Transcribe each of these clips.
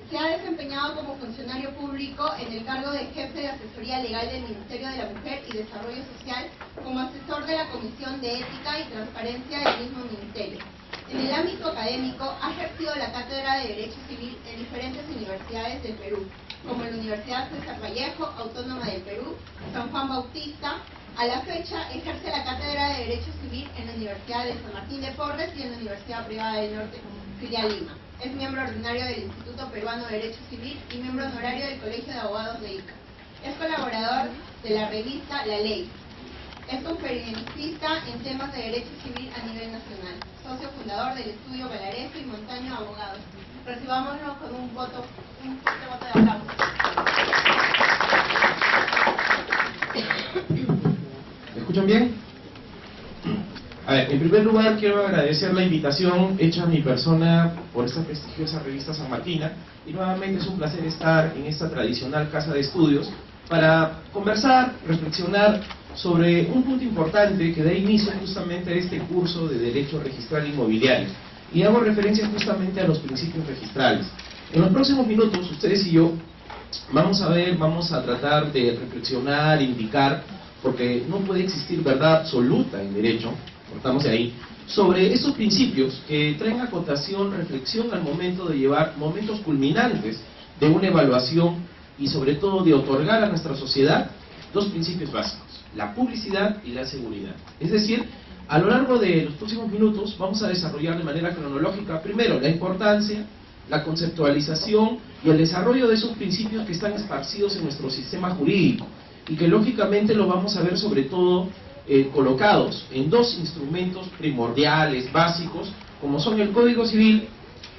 Se ha desempeñado como funcionario público en el cargo de jefe de asesoría legal del Ministerio de la Mujer y Desarrollo Social, como asesor de la Comisión de Ética y Transparencia del mismo ministerio. En el ámbito académico, ha ejercido la cátedra de Derecho Civil en diferentes universidades del Perú, como la Universidad César Vallejo, Autónoma del Perú, San Juan Bautista. A la fecha, ejerce la cátedra de Derecho Civil en la Universidad de San Martín de Porres y en la Universidad Privada del Norte, filial Lima. Es miembro ordinario del Instituto Peruano de Derecho Civil y miembro honorario del Colegio de Abogados de Ica. Es colaborador de la revista La Ley. Es conferencista en temas de derecho civil a nivel nacional. Socio fundador del estudio Valareso y Montaño Abogados. Recibámoslo con un fuerte voto de aplauso. ¿Me escuchan bien? A ver, en primer lugar quiero agradecer la invitación hecha a mi persona por esta prestigiosa revista San Martina, y nuevamente es un placer estar en esta tradicional casa de estudios para conversar, reflexionar sobre un punto importante que da inicio justamente a este curso de Derecho Registral Inmobiliario, y hago referencia justamente a los principios registrales. En los próximos minutos, ustedes y yo vamos a tratar de reflexionar, indicar, porque no puede existir verdad absoluta en derecho, cortamos de ahí, sobre esos principios que traen acotación, reflexión al momento de llevar momentos culminantes de una evaluación y sobre todo de otorgar a nuestra sociedad dos principios básicos: la publicidad y la seguridad. Es decir, a lo largo de los próximos minutos vamos a desarrollar de manera cronológica primero la importancia, la conceptualización y el desarrollo de esos principios que están esparcidos en nuestro sistema jurídico, y que lógicamente lo vamos a ver sobre todo colocados en dos instrumentos primordiales, básicos, como son el Código Civil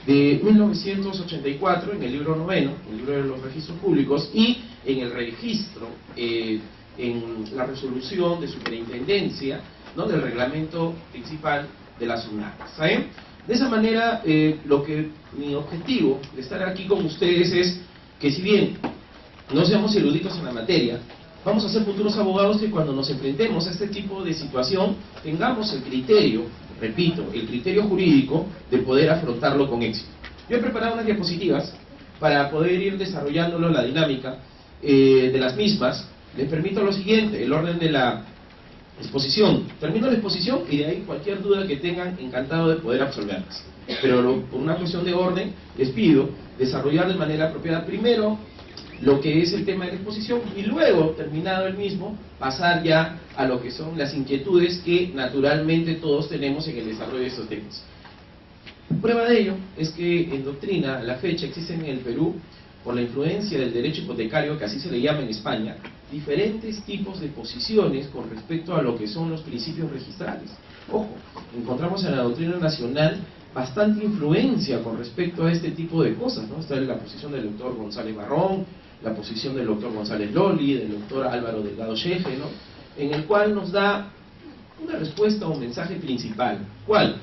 de 1984, en el libro noveno, el libro de los registros públicos, y en el registro, en la resolución de superintendencia, ¿no?, del reglamento principal de las SUNAT. ¿Saben? De esa manera, mi objetivo de estar aquí con ustedes es que, si bien no seamos eruditos en la materia, vamos a ser futuros abogados que cuando nos enfrentemos a este tipo de situación tengamos el criterio, repito, el criterio jurídico de poder afrontarlo con éxito. Yo he preparado unas diapositivas para poder ir desarrollándolo, la dinámica de las mismas. Les permito lo siguiente: el orden de la exposición. Termino la exposición y de ahí cualquier duda que tengan, encantado de poder absolverlas. Pero por una cuestión de orden, les pido desarrollar de manera apropiada primero lo que es el tema de la exposición, y luego, terminado el mismo, pasar ya a lo que son las inquietudes que naturalmente todos tenemos en el desarrollo de estos temas. Prueba de ello es que en doctrina, a la fecha, existen en el Perú, por la influencia del derecho hipotecario, que así se le llama en España, diferentes tipos de posiciones con respecto a lo que son los principios registrales. Ojo, encontramos en la doctrina nacional bastante influencia con respecto a este tipo de cosas, ¿no? Está la posición del doctor González Barrón, la posición del doctor González Loli, del doctor Álvaro Delgado Sheje, ¿no?, en el cual nos da una respuesta o un mensaje principal. ¿Cuál?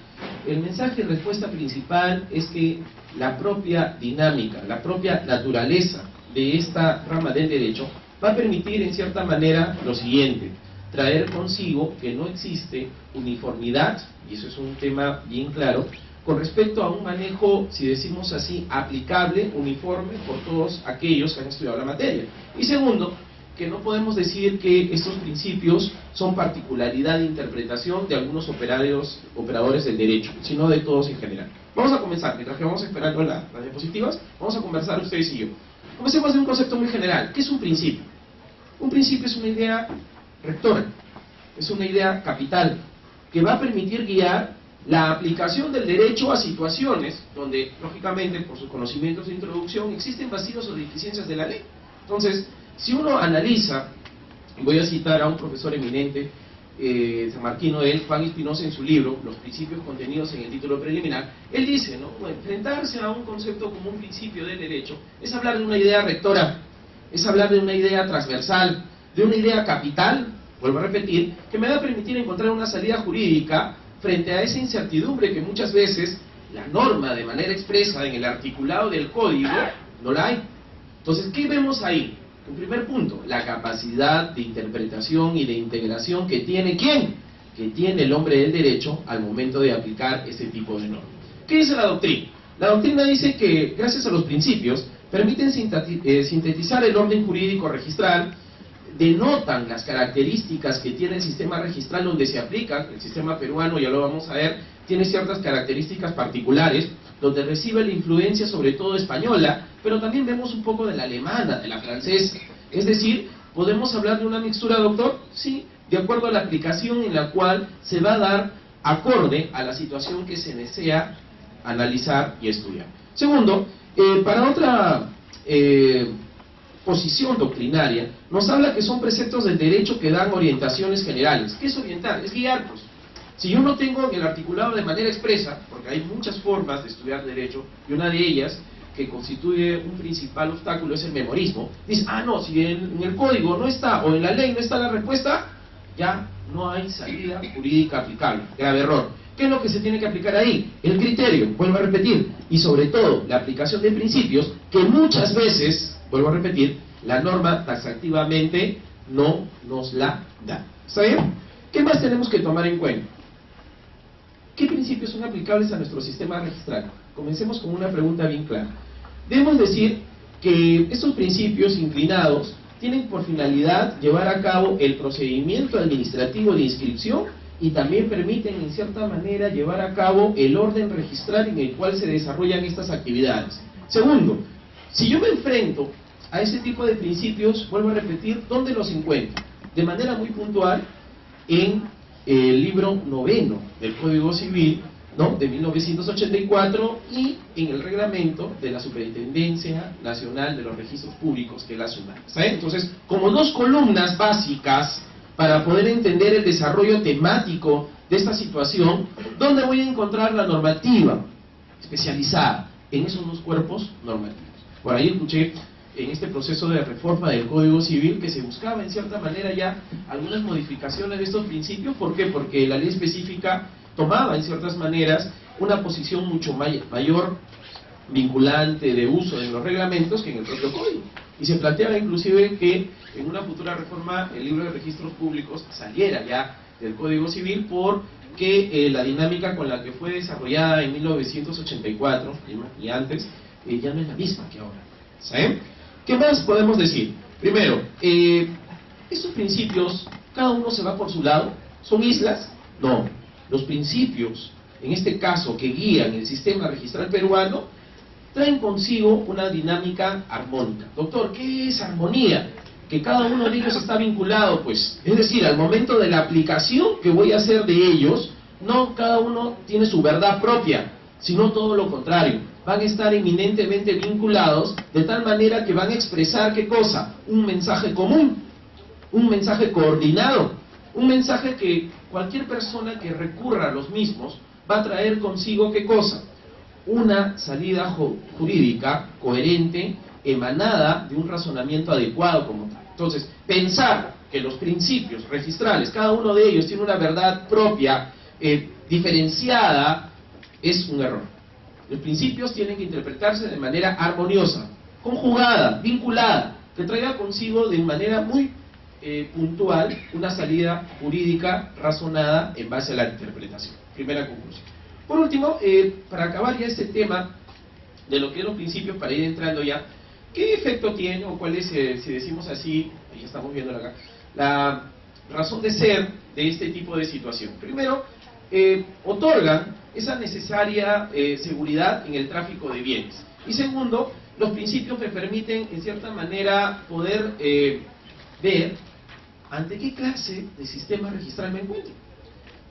El mensaje y respuesta principal es que la propia dinámica, la propia naturaleza de esta rama del derecho va a permitir en cierta manera lo siguiente: traer consigo que no existe uniformidad, y eso es un tema bien claro, con respecto a un manejo, si decimos así, aplicable, uniforme por todos aquellos que han estudiado la materia. Y segundo, que no podemos decir que estos principios son particularidad de interpretación de algunos operadores del derecho, sino de todos en general. Vamos a comenzar, mientras que vamos esperando las diapositivas, vamos a conversar ustedes y yo. Comencemos de un concepto muy general. ¿Qué es un principio? Un principio es una idea rectora, es una idea capital, que va a permitir guiar la aplicación del derecho a situaciones donde, lógicamente, por sus conocimientos de introducción, existen vacíos o deficiencias de la ley. Entonces, si uno analiza, voy a citar a un profesor eminente sanmarquino, Juan Espinosa, en su libro Los principios contenidos en el título preliminar, él dice, ¿no?, enfrentarse a un concepto como un principio del derecho es hablar de una idea rectora, es hablar de una idea transversal, de una idea capital, vuelvo a repetir, que me va a permitir encontrar una salida jurídica frente a esa incertidumbre que muchas veces la norma de manera expresa en el articulado del código no la hay. Entonces, ¿qué vemos ahí? En primer punto, la capacidad de interpretación y de integración que tiene ¿quién? Que tiene el hombre del derecho al momento de aplicar ese tipo de normas. ¿Qué dice la doctrina? La doctrina dice que, gracias a los principios, permiten sintetizar el orden jurídico registral, denotan las características que tiene el sistema registral donde se aplica. El sistema peruano, ya lo vamos a ver, tiene ciertas características particulares, donde recibe la influencia sobre todo española, pero también vemos un poco de la alemana, de la francesa. Es decir, ¿podemos hablar de una mixtura, doctor? Sí, de acuerdo a la aplicación en la cual se va a dar acorde a la situación que se desea analizar y estudiar. Segundo, para otra posición doctrinaria, nos habla que son preceptos del derecho que dan orientaciones generales. ¿Qué es orientar? Es guiar, pues. Si yo no tengo el articulado de manera expresa, porque hay muchas formas de estudiar derecho, y una de ellas, que constituye un principal obstáculo, es el memorismo, dice, no, si en el código no está, o en la ley no está la respuesta, ya no hay salida jurídica aplicable. Grave error. ¿Qué es lo que se tiene que aplicar ahí? El criterio, vuelvo a repetir, y sobre todo la aplicación de principios que muchas veces, vuelvo a repetir, la norma taxativamente no nos la da. ¿Está bien? ¿Qué más tenemos que tomar en cuenta? ¿Qué principios son aplicables a nuestro sistema registral? Comencemos con una pregunta bien clara. Debemos decir que estos principios inclinados tienen por finalidad llevar a cabo el procedimiento administrativo de inscripción y también permiten en cierta manera llevar a cabo el orden registral en el cual se desarrollan estas actividades. Segundo, si yo me enfrento a ese tipo de principios, vuelvo a repetir, ¿dónde los encuentro? De manera muy puntual en el libro 9 del Código Civil, ¿no?, de 1984, y en el reglamento de la Superintendencia Nacional de los Registros Públicos, que es la SUNAT. Entonces, como dos columnas básicas para poder entender el desarrollo temático de esta situación, ¿dónde voy a encontrar la normativa especializada? En esos dos cuerpos normativos. Por ahí escuché en este proceso de reforma del Código Civil que se buscaba en cierta manera ya algunas modificaciones de estos principios. ¿Por qué? Porque la ley específica tomaba en ciertas maneras una posición mucho mayor vinculante de uso en los reglamentos que en el propio código, y se planteaba inclusive que en una futura reforma el libro de registros públicos saliera ya del Código Civil, porque la dinámica con la que fue desarrollada en 1984 y antes ya no es la misma que ahora. ¿Sí? ¿Qué más podemos decir? Primero, estos principios, cada uno se va por su lado. ¿Son islas? No. Los principios, en este caso, que guían el sistema registral peruano, traen consigo una dinámica armónica. Doctor, ¿qué es armonía? Que cada uno de ellos está vinculado, pues, es decir, al momento de la aplicación que voy a hacer de ellos, no cada uno tiene su verdad propia, sino todo lo contrario. Van a estar eminentemente vinculados, de tal manera que van a expresar, ¿qué cosa? Un mensaje común, un mensaje coordinado, un mensaje que cualquier persona que recurra a los mismos va a traer consigo, ¿qué cosa? Una salida jurídica coherente, emanada de un razonamiento adecuado como tal. Entonces, pensar que los principios registrales, cada uno de ellos tiene una verdad propia, diferenciada, es un error. Los principios tienen que interpretarse de manera armoniosa, conjugada, vinculada, que traiga consigo de manera muy puntual una salida jurídica razonada en base a la interpretación. Primera conclusión. Por último, para acabar ya este tema de lo que es los principios, para ir entrando ya, ¿qué efecto tiene o cuál es, si decimos así, ya estamos viendo acá, la razón de ser de este tipo de situación? Primero, otorgan esa necesaria seguridad en el tráfico de bienes. Y segundo, los principios me permiten, en cierta manera, poder ver ante qué clase de sistema registral me encuentro.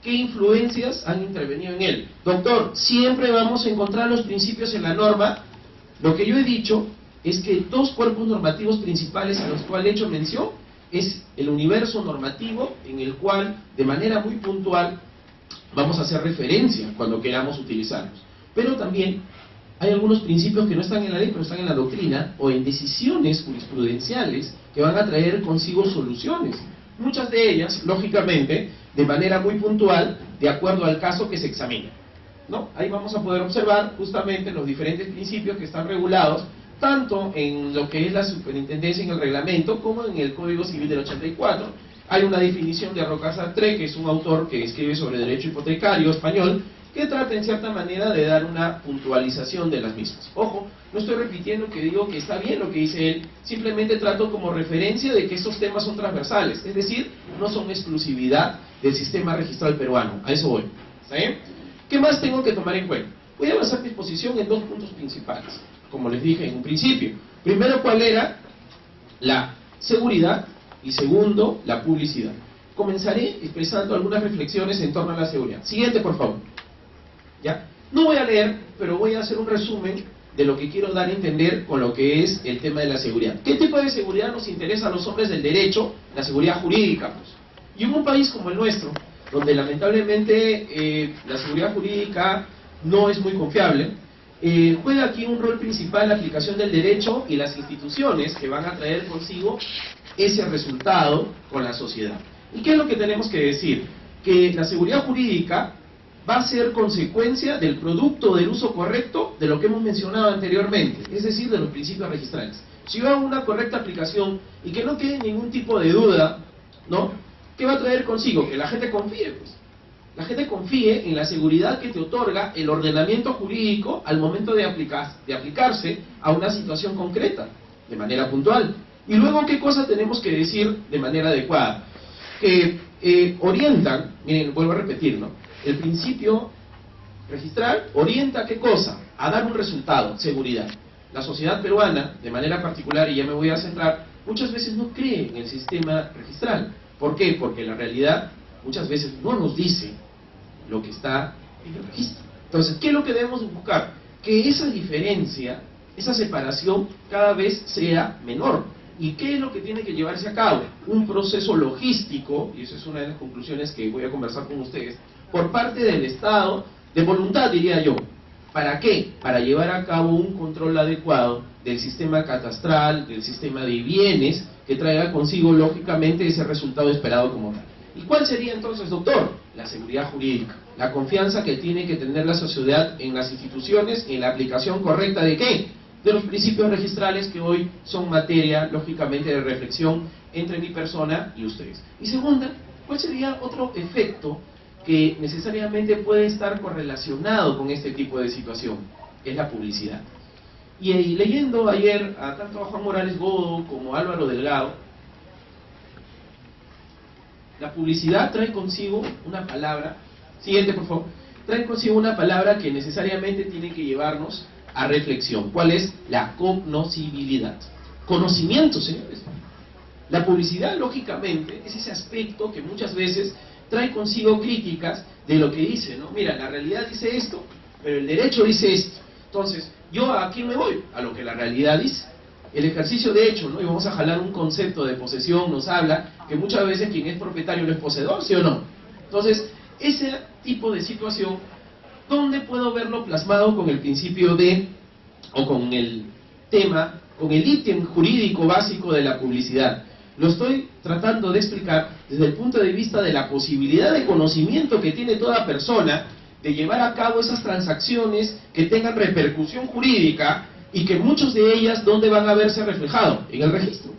¿Qué influencias han intervenido en él? Doctor, siempre vamos a encontrar los principios en la norma. Lo que yo he dicho es que dos cuerpos normativos principales a los cuales he hecho mención es el universo normativo, en el cual, de manera muy puntual, vamos a hacer referencia cuando queramos utilizarlos. Pero también hay algunos principios que no están en la ley, pero están en la doctrina, o en decisiones jurisprudenciales que van a traer consigo soluciones. Muchas de ellas, lógicamente, de manera muy puntual, de acuerdo al caso que se examina, ¿no? Ahí vamos a poder observar justamente los diferentes principios que están regulados, tanto en lo que es la superintendencia en el reglamento, como en el Código Civil del 84. Hay una definición de Rocasa Sartre, que es un autor que escribe sobre derecho hipotecario español, que trata en cierta manera de dar una puntualización de las mismas. Ojo, no estoy repitiendo que digo que está bien lo que dice él, simplemente trato como referencia de que estos temas son transversales, es decir, no son exclusividad del sistema registral peruano, a eso voy. ¿Está bien? ¿Qué más tengo que tomar en cuenta? Voy a basar mi exposición en dos puntos principales, como les dije en un principio. Primero, ¿cuál era? La seguridad, y segundo, la publicidad. Comenzaré expresando algunas reflexiones en torno a la seguridad. Siguiente, por favor. ¿Ya? No voy a leer, pero voy a hacer un resumen de lo que quiero dar a entender con lo que es el tema de la seguridad. ¿Qué tipo de seguridad nos interesa a los hombres del derecho? La seguridad jurídica, pues. Y en un país como el nuestro, donde lamentablemente la seguridad jurídica no es muy confiable, juega aquí un rol principal la aplicación del derecho y las instituciones que van a traer consigo ese resultado con la sociedad. ¿Y qué es lo que tenemos que decir? Que la seguridad jurídica va a ser consecuencia del producto del uso correcto de lo que hemos mencionado anteriormente, es decir, de los principios registrales. Si yo hago una correcta aplicación y que no quede ningún tipo de duda, ¿no? ¿Qué va a traer consigo? Que la gente confíe, pues. La gente confíe en la seguridad que te otorga el ordenamiento jurídico al momento de aplicarse a una situación concreta, de manera puntual. Y luego, ¿qué cosa tenemos que decir de manera adecuada? Que orientan, miren, vuelvo a repetir, ¿no? El principio registral orienta ¿qué cosa? A dar un resultado, seguridad. La sociedad peruana, de manera particular, y ya me voy a centrar, muchas veces no cree en el sistema registral. ¿Por qué? Porque la realidad muchas veces no nos dice lo que está en el registro. Entonces, ¿qué es lo que debemos buscar? Que esa diferencia, esa separación cada vez sea menor. ¿Y qué es lo que tiene que llevarse a cabo? Un proceso logístico, y esa es una de las conclusiones que voy a conversar con ustedes, por parte del Estado, de voluntad diría yo. ¿Para qué? Para llevar a cabo un control adecuado del sistema catastral, del sistema de bienes, que traiga consigo lógicamente ese resultado esperado como tal. ¿Y cuál sería entonces, doctor? La seguridad jurídica, la confianza que tiene que tener la sociedad en las instituciones, en la aplicación correcta ¿de qué? De los principios registrales que hoy son materia, lógicamente, de reflexión entre mi persona y ustedes. Y segunda, ¿cuál sería otro efecto que necesariamente puede estar correlacionado con este tipo de situación? Es la publicidad. Y leyendo ayer a tanto a Juan Morales Godo como a Álvaro Delgado, la publicidad trae consigo una palabra, siguiente por favor, trae consigo una palabra que necesariamente tiene que llevarnos a reflexión. ¿Cuál es? La conocibilidad. Conocimiento, señores. La publicidad, lógicamente, es ese aspecto que muchas veces trae consigo críticas de lo que dice, ¿no? Mira, la realidad dice esto, pero el derecho dice esto. Entonces, ¿yo a quién me voy? A lo que la realidad dice. El ejercicio de hecho, ¿no? Y vamos a jalar un concepto de posesión, nos habla que muchas veces quien es propietario no es poseedor, ¿sí o no? Entonces, ese tipo de situación, ¿dónde puedo verlo plasmado con el principio de, o con el tema, con el ítem jurídico básico de la publicidad? Lo estoy tratando de explicar desde el punto de vista de la posibilidad de conocimiento que tiene toda persona de llevar a cabo esas transacciones que tengan repercusión jurídica y que muchos de ellas, ¿dónde van a verse reflejados? En el registro.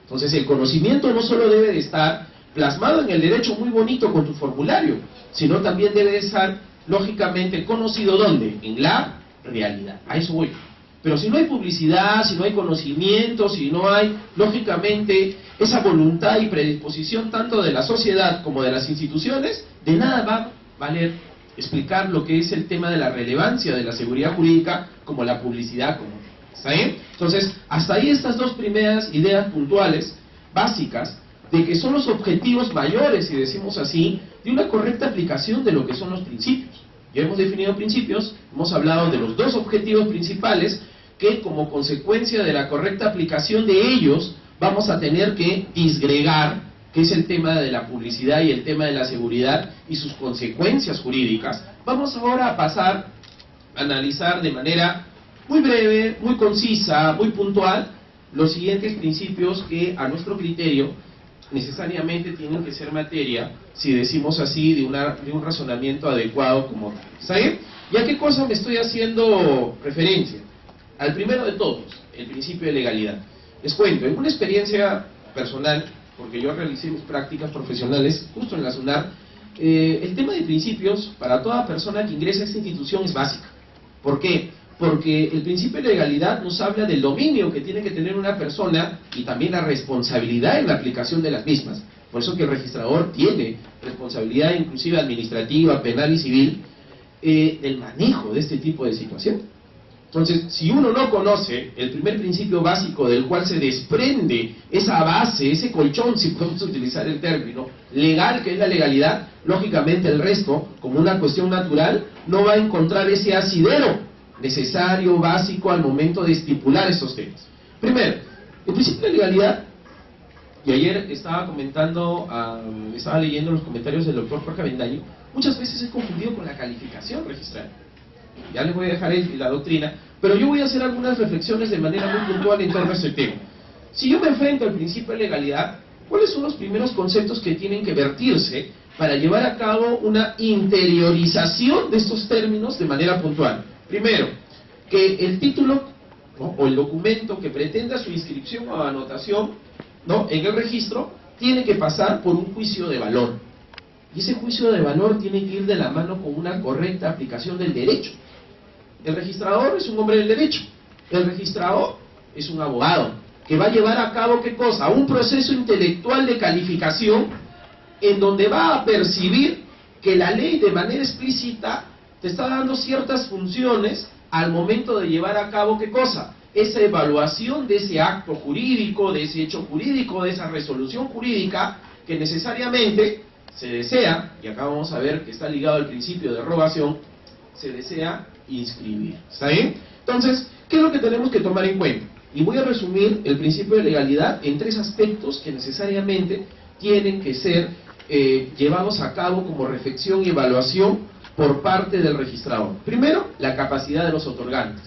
Entonces, el conocimiento no solo debe de estar plasmado en el derecho muy bonito con tu formulario, sino también debe de estar, lógicamente, conocido ¿dónde? En la realidad. A eso voy. Pero si no hay publicidad, si no hay conocimiento, si no hay, lógicamente, esa voluntad y predisposición tanto de la sociedad como de las instituciones, de nada va a valer explicar lo que es el tema de la relevancia de la seguridad jurídica como la publicidad común. ¿Está bien? Entonces, hasta ahí estas dos primeras ideas puntuales, básicas, de que son los objetivos mayores, si decimos así, de una correcta aplicación de lo que son los principios. Ya hemos definido principios, hemos hablado de los dos objetivos principales que como consecuencia de la correcta aplicación de ellos vamos a tener que disgregar, que es el tema de la publicidad y el tema de la seguridad y sus consecuencias jurídicas. Vamos ahora a pasar a analizar de manera muy breve, muy concisa, muy puntual, los siguientes principios que a nuestro criterio necesariamente tienen que ser materia, si decimos así, de un razonamiento adecuado como tal. ¿Está bien? ¿Y a qué cosa me estoy haciendo referencia? Al primero de todos, el principio de legalidad. Les cuento, en una experiencia personal, porque yo realicé mis prácticas profesionales justo en la SUNAR, el tema de principios para toda persona que ingresa a esta institución es básica. ¿Por qué? Porque el principio de legalidad nos habla del dominio que tiene que tener una persona y también la responsabilidad en la aplicación de las mismas. Por eso que el registrador tiene responsabilidad inclusive administrativa, penal y civil del manejo de este tipo de situación. Entonces, si uno no conoce el primer principio básico del cual se desprende esa base, ese colchón, si podemos utilizar el término, legal, que es la legalidad, lógicamente el resto, como una cuestión natural, no va a encontrar ese asidero necesario, básico, al momento de estipular estos temas. Primero, el principio de legalidad, y ayer estaba estaba leyendo los comentarios del doctor Jorge Avendaño, muchas veces es confundido con la calificación registral. Ya les voy a dejar la doctrina, pero yo voy a hacer algunas reflexiones de manera muy puntual en torno a este tema. Si yo me enfrento al principio de legalidad, ¿cuáles son los primeros conceptos que tienen que vertirse para llevar a cabo una interiorización de estos términos de manera puntual? Primero, que el título, ¿no?, o el documento que pretenda su inscripción o anotación, ¿no?, en el registro, tiene que pasar por un juicio de valor. Y ese juicio de valor tiene que ir de la mano con una correcta aplicación del derecho. El registrador es un hombre del derecho. El registrador es un abogado que va a llevar a cabo, ¿qué cosa? Un proceso intelectual de calificación en donde va a percibir que la ley de manera explícita te está dando ciertas funciones al momento de llevar a cabo, ¿qué cosa? Esa evaluación de ese acto jurídico, de ese hecho jurídico, de esa resolución jurídica que necesariamente se desea, y acá vamos a ver que está ligado al principio de rogación, se desea inscribir. ¿Está bien? Entonces, ¿qué es lo que tenemos que tomar en cuenta? Y voy a resumir el principio de legalidad en 3 aspectos que necesariamente tienen que ser llevados a cabo como reflexión y evaluación por parte del registrador. Primero, la capacidad de los otorgantes.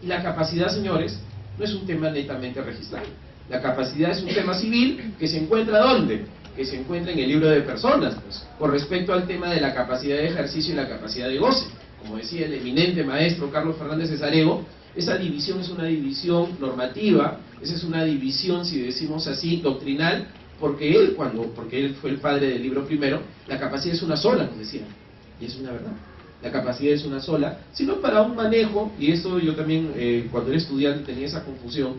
Y la capacidad, señores, no es un tema netamente registral. La capacidad es un tema civil que se encuentra ¿dónde? Que se encuentra en el libro de personas, pues, con respecto al tema de la capacidad de ejercicio y la capacidad de goce. Como decía el eminente maestro Carlos Fernández Cesarego, esa división es una división normativa, esa es una división, si decimos así, doctrinal, porque él fue el padre del libro primero, la capacidad es una sola, nos decía, y es una verdad. La capacidad es una sola, sino para un manejo, y esto yo también, cuando era estudiante, tenía esa confusión.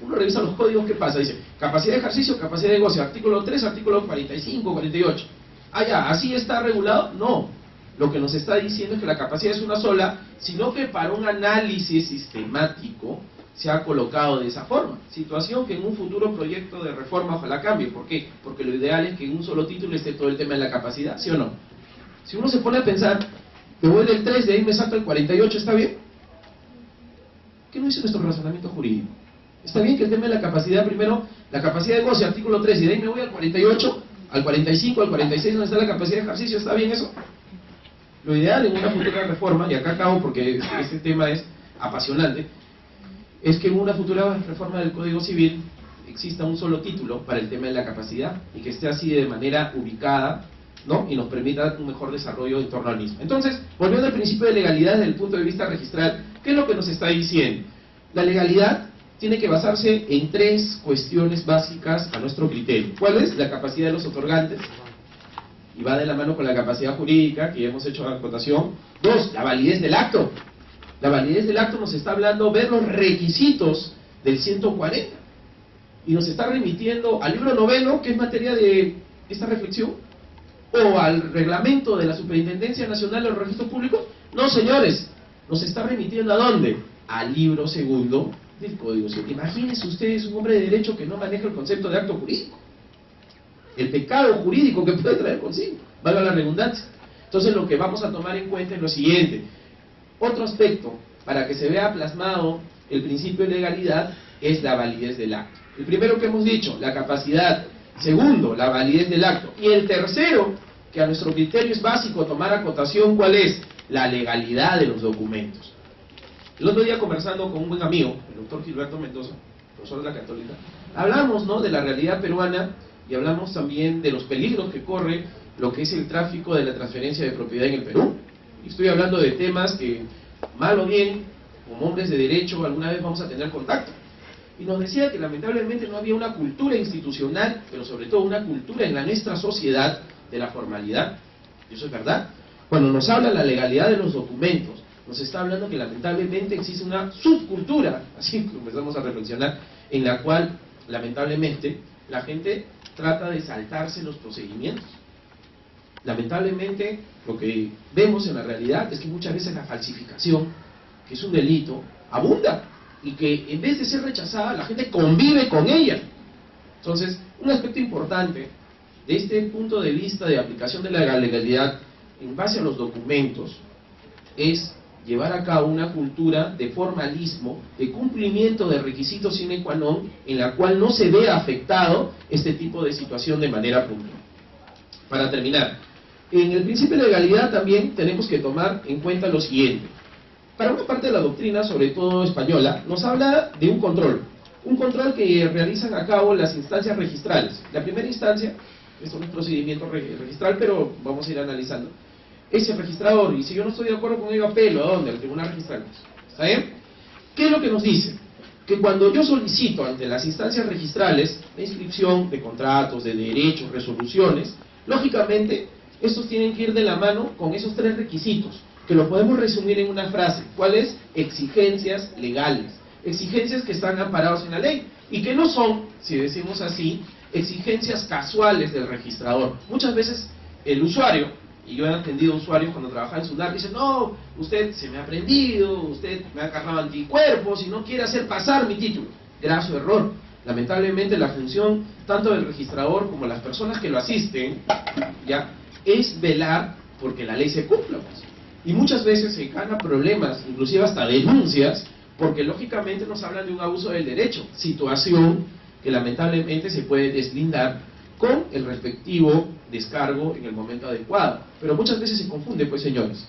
Uno revisa los códigos, ¿qué pasa? Dice, capacidad de ejercicio, capacidad de goce, artículo 3, artículo 45, 48. Ah, ya, ¿así está regulado? No. Lo que nos está diciendo es que la capacidad es una sola, sino que para un análisis sistemático se ha colocado de esa forma. Situación que en un futuro proyecto de reforma ojalá cambie. ¿Por qué? Porque lo ideal es que en un solo título esté todo el tema de la capacidad, ¿sí o no? Si uno se pone a pensar, me voy del 3, de ahí me salto el 48, ¿está bien? ¿Qué no dice nuestro razonamiento jurídico? Está bien que el tema de la capacidad, primero, la capacidad de goce, artículo 3, y de ahí me voy al 48, al 45, al 46, donde está la capacidad de ejercicio, ¿está bien eso? Lo ideal en una futura reforma, y acá acabo porque este tema es apasionante, es que en una futura reforma del Código Civil exista un solo título para el tema de la capacidad y que esté así de manera ubicada, ¿no?, y nos permita un mejor desarrollo en torno al mismo. Entonces, volviendo al principio de legalidad desde el punto de vista registral, ¿qué es lo que nos está diciendo? La legalidad tiene que basarse en 3 cuestiones básicas a nuestro criterio. ¿Cuál es? La capacidad de los otorgantes, y va de la mano con la capacidad jurídica, que ya hemos hecho la acotación. 2, la validez del acto. La validez del acto nos está hablando ver los requisitos del 140, y nos está remitiendo al libro 9, que es materia de esta reflexión, o al reglamento de la Superintendencia Nacional de los Registros Públicos. No, señores, nos está remitiendo ¿a dónde? Al libro 2 del Código Civil. Imagínense ustedes un hombre de derecho que no maneja el concepto de acto jurídico, el pecado jurídico que puede traer consigo, valga la redundancia. Entonces lo que vamos a tomar en cuenta es lo siguiente. Otro aspecto, para que se vea plasmado el principio de legalidad, es la validez del acto. El primero que hemos dicho, la capacidad. Segundo, la validez del acto. Y el tercero, que a nuestro criterio es básico tomar acotación, ¿cuál es? La legalidad de los documentos. El otro día, conversando con un buen amigo, el doctor Gilberto Mendoza, profesor de la Católica, hablamos, ¿no?, de la realidad peruana, y hablamos también de los peligros que corre lo que es el tráfico de la transferencia de propiedad en el Perú. Y estoy hablando de temas que, mal o bien, como hombres de derecho, alguna vez vamos a tener contacto. Y nos decía que lamentablemente no había una cultura institucional, pero sobre todo una cultura en la nuestra sociedad, de la formalidad. ¿Y eso es verdad? Cuando nos habla la legalidad de los documentos, nos está hablando que lamentablemente existe una subcultura, así que empezamos a reflexionar, en la cual lamentablemente la gente trata de saltarse los procedimientos. Lamentablemente lo que vemos en la realidad es que muchas veces la falsificación, que es un delito, abunda, y que en vez de ser rechazada, la gente convive con ella. Entonces, un aspecto importante de este punto de vista de aplicación de la legalidad en base a los documentos es llevar a cabo una cultura de formalismo, de cumplimiento de requisitos sine qua non, en la cual no se vea afectado este tipo de situación de manera puntual. Para terminar, en el principio de legalidad también tenemos que tomar en cuenta lo siguiente. Para una parte de la doctrina, sobre todo española, nos habla de un control que realizan a cabo las instancias registrales. La primera instancia, esto no es procedimiento registral, pero vamos a ir analizando, es el registrador, y si yo no estoy de acuerdo con ello, apelo, ¿a dónde? Al tribunal registral. ¿Está bien? ¿Qué es lo que nos dice? Que cuando yo solicito ante las instancias registrales la inscripción de contratos, de derechos, resoluciones, lógicamente, estos tienen que ir de la mano con esos tres requisitos, que lo podemos resumir en una frase. ¿Cuáles? Exigencias legales. Exigencias que están amparados en la ley, y que no son, si decimos así, exigencias casuales del registrador. Muchas veces el usuario, y yo he atendido usuarios cuando trabajaba en SUNAT, dicen, no, usted se me ha prendido, usted me ha cargado anticuerpos y no quiere hacer pasar mi título. Graso error. Lamentablemente la función tanto del registrador como las personas que lo asisten, ya, es velar porque la ley se cumpla, pues. Y muchas veces se gana problemas, inclusive hasta denuncias, porque lógicamente nos hablan de un abuso del derecho, situación que lamentablemente se puede deslindar con el respectivo descargo en el momento adecuado. Pero muchas veces se confunde, pues señores.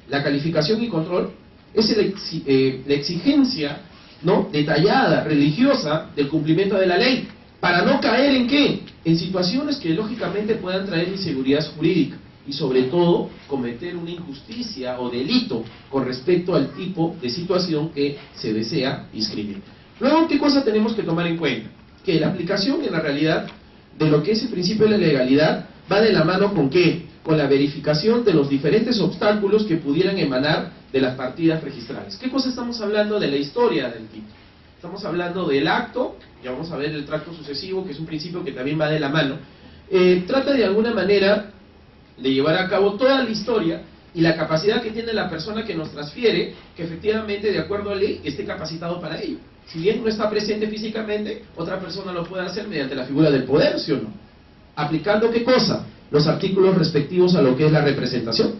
La calificación y control es la exigencia, ¿no?, detallada, religiosa, del cumplimiento de la ley, para no caer en ¿qué? En situaciones que lógicamente puedan traer inseguridad jurídica, y sobre todo cometer una injusticia o delito con respecto al tipo de situación que se desea inscribir. Luego, ¿qué cosa tenemos que tomar en cuenta? Que la aplicación en la realidad de lo que es el principio de la legalidad va de la mano ¿con qué? Con la verificación de los diferentes obstáculos que pudieran emanar de las partidas registrales. ¿Qué cosa estamos hablando de la historia del título? Estamos hablando del acto, ya vamos a ver el tracto sucesivo, que es un principio que también va de la mano. Trata de alguna manera de llevar a cabo toda la historia y la capacidad que tiene la persona que nos transfiere, que efectivamente, de acuerdo a ley, esté capacitado para ello. Si bien no está presente físicamente, otra persona lo puede hacer mediante la figura del poder, ¿sí o no? Aplicando ¿qué cosa? Los artículos respectivos a lo que es la representación.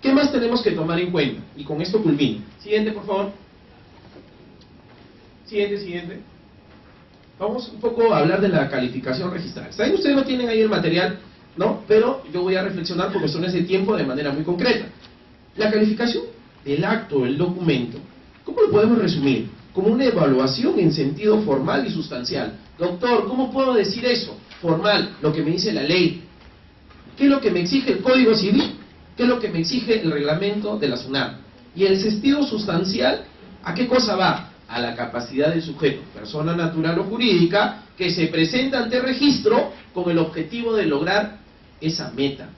¿Qué más tenemos que tomar en cuenta? Y con esto culmino. Siguiente, por favor. Siguiente. Vamos un poco a hablar de la calificación registral. ¿Saben? Ustedes no tienen ahí el material, ¿no? Pero yo voy a reflexionar por cuestiones de tiempo de manera muy concreta. La calificación del acto, del documento, ¿cómo lo podemos resumir? Como una evaluación en sentido formal y sustancial. Doctor, ¿cómo puedo decir eso? Formal, lo que me dice la ley. ¿Qué es lo que me exige el Código Civil? ¿Qué es lo que me exige el reglamento de la SUNAT? Y el sentido sustancial, ¿a qué cosa va? A la capacidad del sujeto, persona natural o jurídica, que se presenta ante registro con el objetivo de lograr esa meta.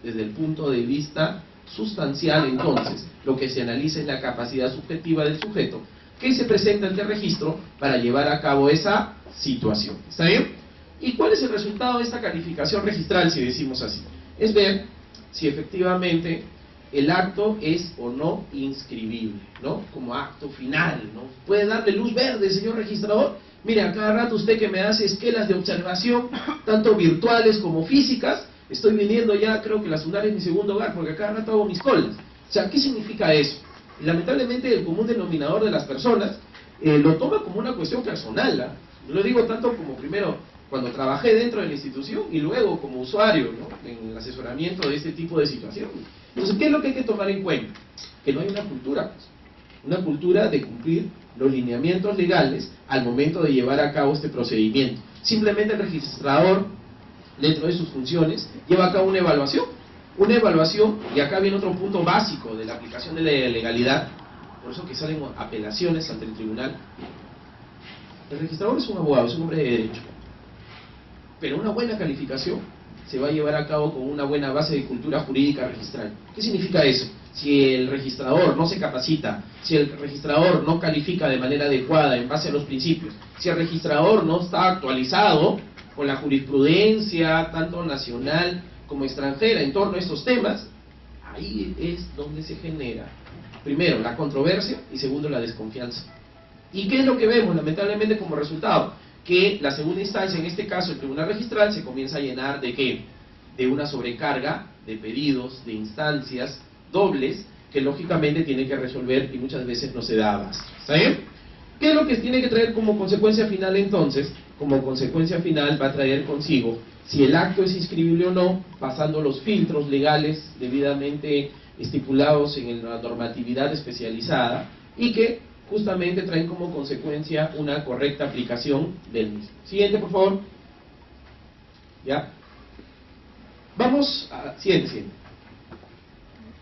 Desde el punto de vista sustancial, entonces, lo que se analiza es la capacidad subjetiva del sujeto, que se presenta ante registro para llevar a cabo esa situación. ¿Está bien? ¿Y cuál es el resultado de esta calificación registral, si decimos así? Es ver si efectivamente el acto es o no inscribible, ¿no? Como acto final, ¿no? ¿Puede darle luz verde, señor registrador? Mire, a cada rato usted que me hace esquelas de observación, tanto virtuales como físicas, estoy viniendo ya, creo que la SUNAT es mi segundo hogar, porque a cada rato hago mis colas. O sea, ¿qué significa eso? Y lamentablemente el común denominador de las personas lo toma como una cuestión personal, ¿eh? Lo digo tanto como primero cuando trabajé dentro de la institución y luego como usuario, ¿no?, en el asesoramiento de este tipo de situaciones. Entonces, ¿qué es lo que hay que tomar en cuenta? Que no hay una cultura, pues, una cultura de cumplir los lineamientos legales al momento de llevar a cabo este procedimiento. Simplemente el registrador, dentro de sus funciones, lleva a cabo una evaluación, y acá viene otro punto básico de la aplicación de la legalidad, por eso que salen apelaciones ante el tribunal. El registrador es un abogado, es un hombre de derecho, pero una buena calificación se va a llevar a cabo con una buena base de cultura jurídica registral. ¿Qué significa eso? Si el registrador no se capacita, si el registrador no califica de manera adecuada en base a los principios, si el registrador no está actualizado con la jurisprudencia, tanto nacional como extranjera, en torno a estos temas, ahí es donde se genera, primero, la controversia y segundo, la desconfianza. ¿Y qué es lo que vemos, lamentablemente, como resultado? Que la segunda instancia, en este caso el tribunal registral, se comienza a llenar ¿de qué? De una sobrecarga de pedidos, de instancias dobles, que lógicamente tiene que resolver y muchas veces no se da abasto. ¿Está bien? ¿Qué es lo que tiene que traer como consecuencia final entonces? Como consecuencia final va a traer consigo si el acto es inscribible o no, pasando los filtros legales debidamente estipulados en la normatividad especializada y que justamente traen como consecuencia una correcta aplicación del mismo. Siguiente, por favor. ¿Ya? Vamos a... Siguiente.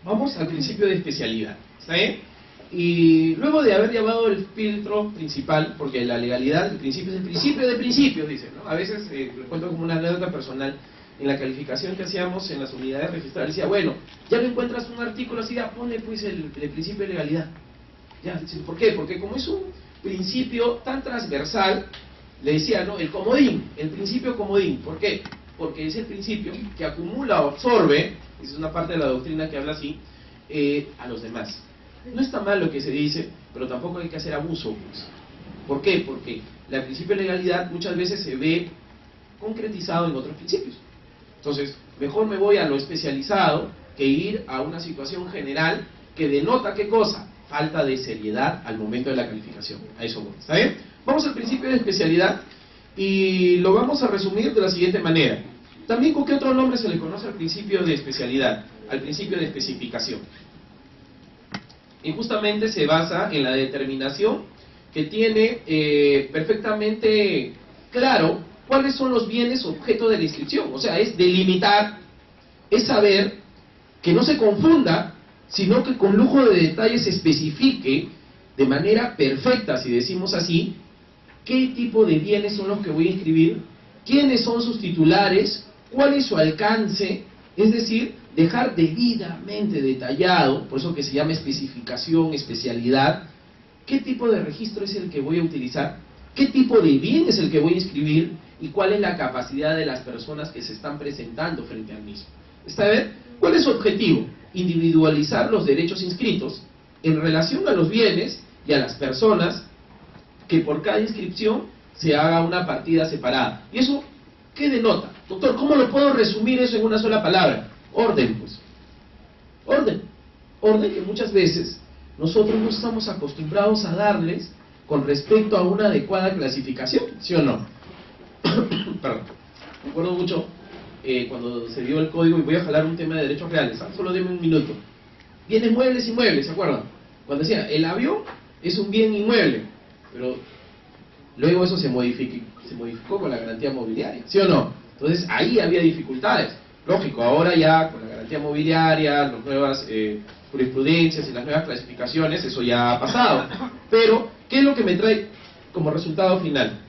Vamos al principio de especialidad. ¿Está bien? Y luego de haber llevado el filtro principal, porque la legalidad, el principio es el principio de principios, dicen, ¿no? A veces, lo cuento como una anécdota personal, en la calificación que hacíamos en las unidades registrales, decía, bueno, ya no encuentras un artículo así, ya ponle pues el principio de legalidad. Ya, ¿por qué? Porque como es un principio tan transversal, le decía, ¿no? El comodín, el principio comodín. ¿Por qué? Porque es el principio que acumula o absorbe, esa es una parte de la doctrina que habla así, a los demás. No está mal lo que se dice, pero tampoco hay que hacer abuso, pues. ¿Por qué? Porque el principio de legalidad muchas veces se ve concretizado en otros principios. Entonces, mejor me voy a lo especializado que ir a una situación general que denota ¿qué cosa? Falta de seriedad al momento de la calificación. A eso voy. ¿Está bien? Vamos al principio de especialidad y lo vamos a resumir de la siguiente manera. También, ¿con qué otro nombre se le conoce al principio de especialidad? Al principio de especificación. Y justamente se basa en la determinación que tiene perfectamente claro cuáles son los bienes objeto de la inscripción. O sea, es delimitar, es saber que no se confunda, sino que con lujo de detalles se especifique de manera perfecta, si decimos así, qué tipo de bienes son los que voy a inscribir, quiénes son sus titulares, cuál es su alcance, es decir, dejar debidamente detallado, por eso que se llama especificación, especialidad, qué tipo de registro es el que voy a utilizar, qué tipo de bien es el que voy a inscribir y cuál es la capacidad de las personas que se están presentando frente al mismo. ¿Está bien? ¿Cuál es su objetivo? Individualizar los derechos inscritos en relación a los bienes y a las personas, que por cada inscripción se haga una partida separada. ¿Y eso qué denota? Doctor, ¿cómo lo puedo resumir eso en una sola palabra? Orden, pues. Orden. Orden que muchas veces nosotros no estamos acostumbrados a darles con respecto a una adecuada clasificación, ¿sí o no? Perdón. Me acuerdo mucho cuando se dio el código, y voy a jalar un tema de derechos reales, ¿sabes? Solo denme un minuto. Bienes muebles y inmuebles, ¿se acuerdan? Cuando decía, el avión es un bien inmueble, pero luego eso se modificó con la garantía mobiliaria, ¿sí o no? Entonces ahí había dificultades. Lógico, ahora ya con la garantía mobiliaria, las nuevas jurisprudencias y las nuevas clasificaciones, eso ya ha pasado. Pero, ¿qué es lo que me trae como resultado final?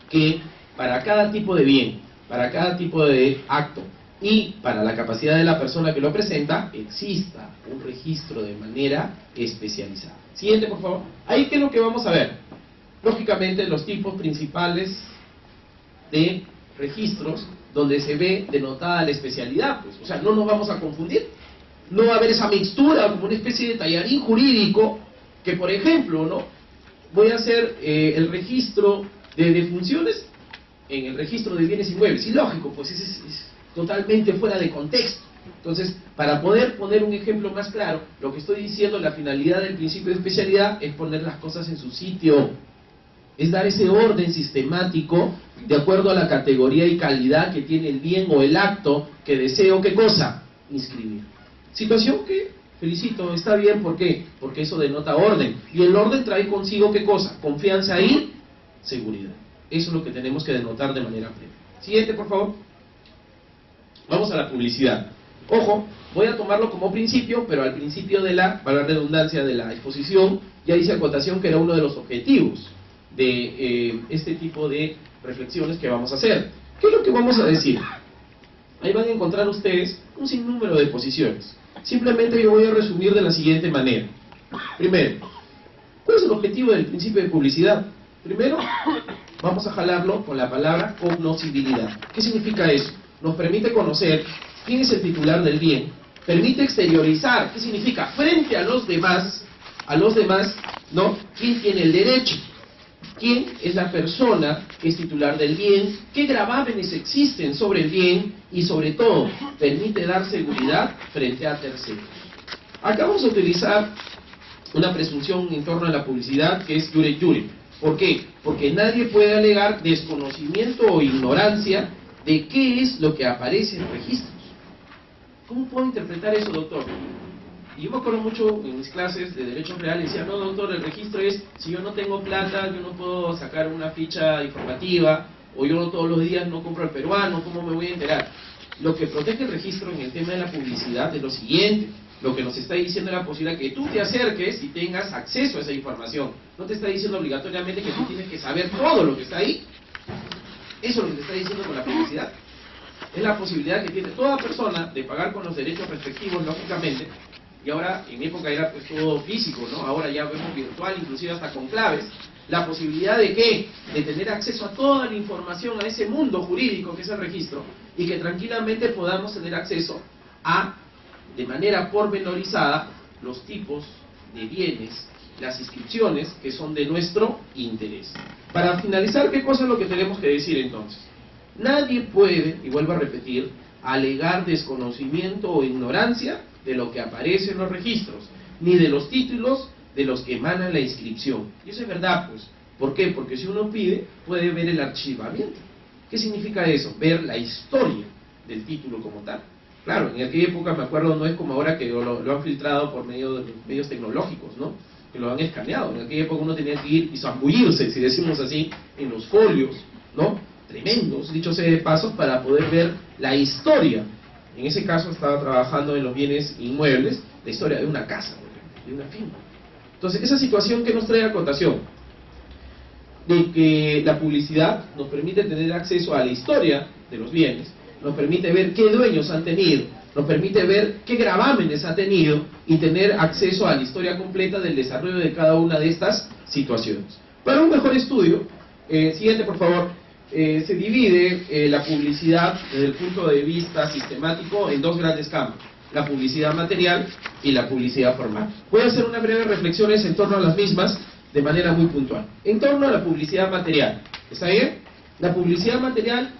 Que para cada tipo de bien, para cada tipo de acto y para la capacidad de la persona que lo presenta, exista un registro de manera especializada. Siguiente, por favor. Ahí, ¿qué es lo que vamos a ver? Lógicamente, los tipos principales de registros donde se ve denotada la especialidad, pues, o sea, no nos vamos a confundir, no va a haber esa mixtura como una especie de tallarín jurídico, que por ejemplo, ¿no? Voy a hacer el registro de defunciones en el registro de bienes inmuebles, y lógico, pues es totalmente fuera de contexto. Entonces, para poder poner un ejemplo más claro, lo que estoy diciendo, la finalidad del principio de especialidad es poner las cosas en su sitio, es dar ese orden sistemático de acuerdo a la categoría y calidad que tiene el bien o el acto que deseo, ¿qué cosa? Inscribir. Situación que, felicito, está bien, ¿por qué? Porque eso denota orden, y el orden trae consigo, ¿qué cosa? Confianza y seguridad. Eso es lo que tenemos que denotar de manera plena. Siguiente, por favor. Vamos a la publicidad. Ojo, voy a tomarlo como principio, pero al principio de la, para la redundancia, de la exposición, ya hice acotación que era uno de los objetivos de este tipo de reflexiones que vamos a hacer. ¿Qué es lo que vamos a decir? ahí van a encontrar ustedes un sinnúmero de posiciones. Simplemente yo voy a resumir de la siguiente manera. Primero, ¿cuál es el objetivo del principio de publicidad? Primero, vamos a jalarlo con la palabra cognoscibilidad. ¿Qué significa eso? Nos permite conocer quién es el titular del bien, permite exteriorizar, ¿qué significa? Frente a los demás, ¿no? ¿Quién tiene el derecho? ¿Quién es la persona que es titular del bien? ¿Qué gravámenes existen sobre el bien? Y sobre todo, permite dar seguridad frente a terceros. Acá vamos a utilizar una presunción en torno a la publicidad que es iure iure. ¿Por qué? Porque nadie puede alegar desconocimiento o ignorancia de qué es lo que aparece en registros. ¿Cómo puedo interpretar eso, doctor? Y yo me acuerdo mucho en mis clases de Derecho Real, decía, no, doctor, el registro es, si yo no tengo plata, yo no puedo sacar una ficha informativa, o yo no todos los días no compro el peruano, ¿cómo me voy a enterar? Lo que protege el registro en el tema de la publicidad es lo siguiente, lo que nos está diciendo es la posibilidad que tú te acerques y tengas acceso a esa información. No te está diciendo obligatoriamente que tú tienes que saber todo lo que está ahí. Eso es lo que te está diciendo con la publicidad. Es la posibilidad que tiene toda persona de pagar con los derechos respectivos, lógicamente. Y ahora, en época era pues todo físico, ¿no? Ahora ya vemos virtual, inclusive hasta con claves. La posibilidad de ¿qué? De tener acceso a toda la información, a ese mundo jurídico que es el registro, y que tranquilamente podamos tener acceso a, de manera pormenorizada, los tipos de bienes, las inscripciones que son de nuestro interés. Para finalizar, ¿qué cosa es lo que tenemos que decir entonces? Nadie puede, y vuelvo a repetir, alegar desconocimiento o ignorancia de lo que aparece en los registros, ni de los títulos de los que emanan la inscripción. Y eso es verdad, pues. ¿Por qué? Porque si uno pide, puede ver el archivamiento. ¿Qué significa eso? Ver la historia del título como tal. Claro, en aquella época, me acuerdo, no es como ahora que lo han filtrado por medio de los medios tecnológicos, ¿no? Que lo han escaneado. En aquella época uno tenía que ir y zambullirse, si decimos así, en los folios, ¿no? Tremendos, dicho sea de paso, para poder ver la historia. En ese caso estaba trabajando en los bienes inmuebles, la historia de una casa, por ejemplo, de una finca. Entonces, esa situación que nos trae a cotación, de que la publicidad nos permite tener acceso a la historia de los bienes, nos permite ver qué dueños han tenido, nos permite ver qué gravámenes ha tenido y tener acceso a la historia completa del desarrollo de cada una de estas situaciones. Para un mejor estudio, siguiente por favor, se divide la publicidad desde el punto de vista sistemático en dos grandes campos, la publicidad material y la publicidad formal. Voy a hacer unas breves reflexiones en torno a las mismas de manera muy puntual. En torno a la publicidad material, ¿está bien? La publicidad material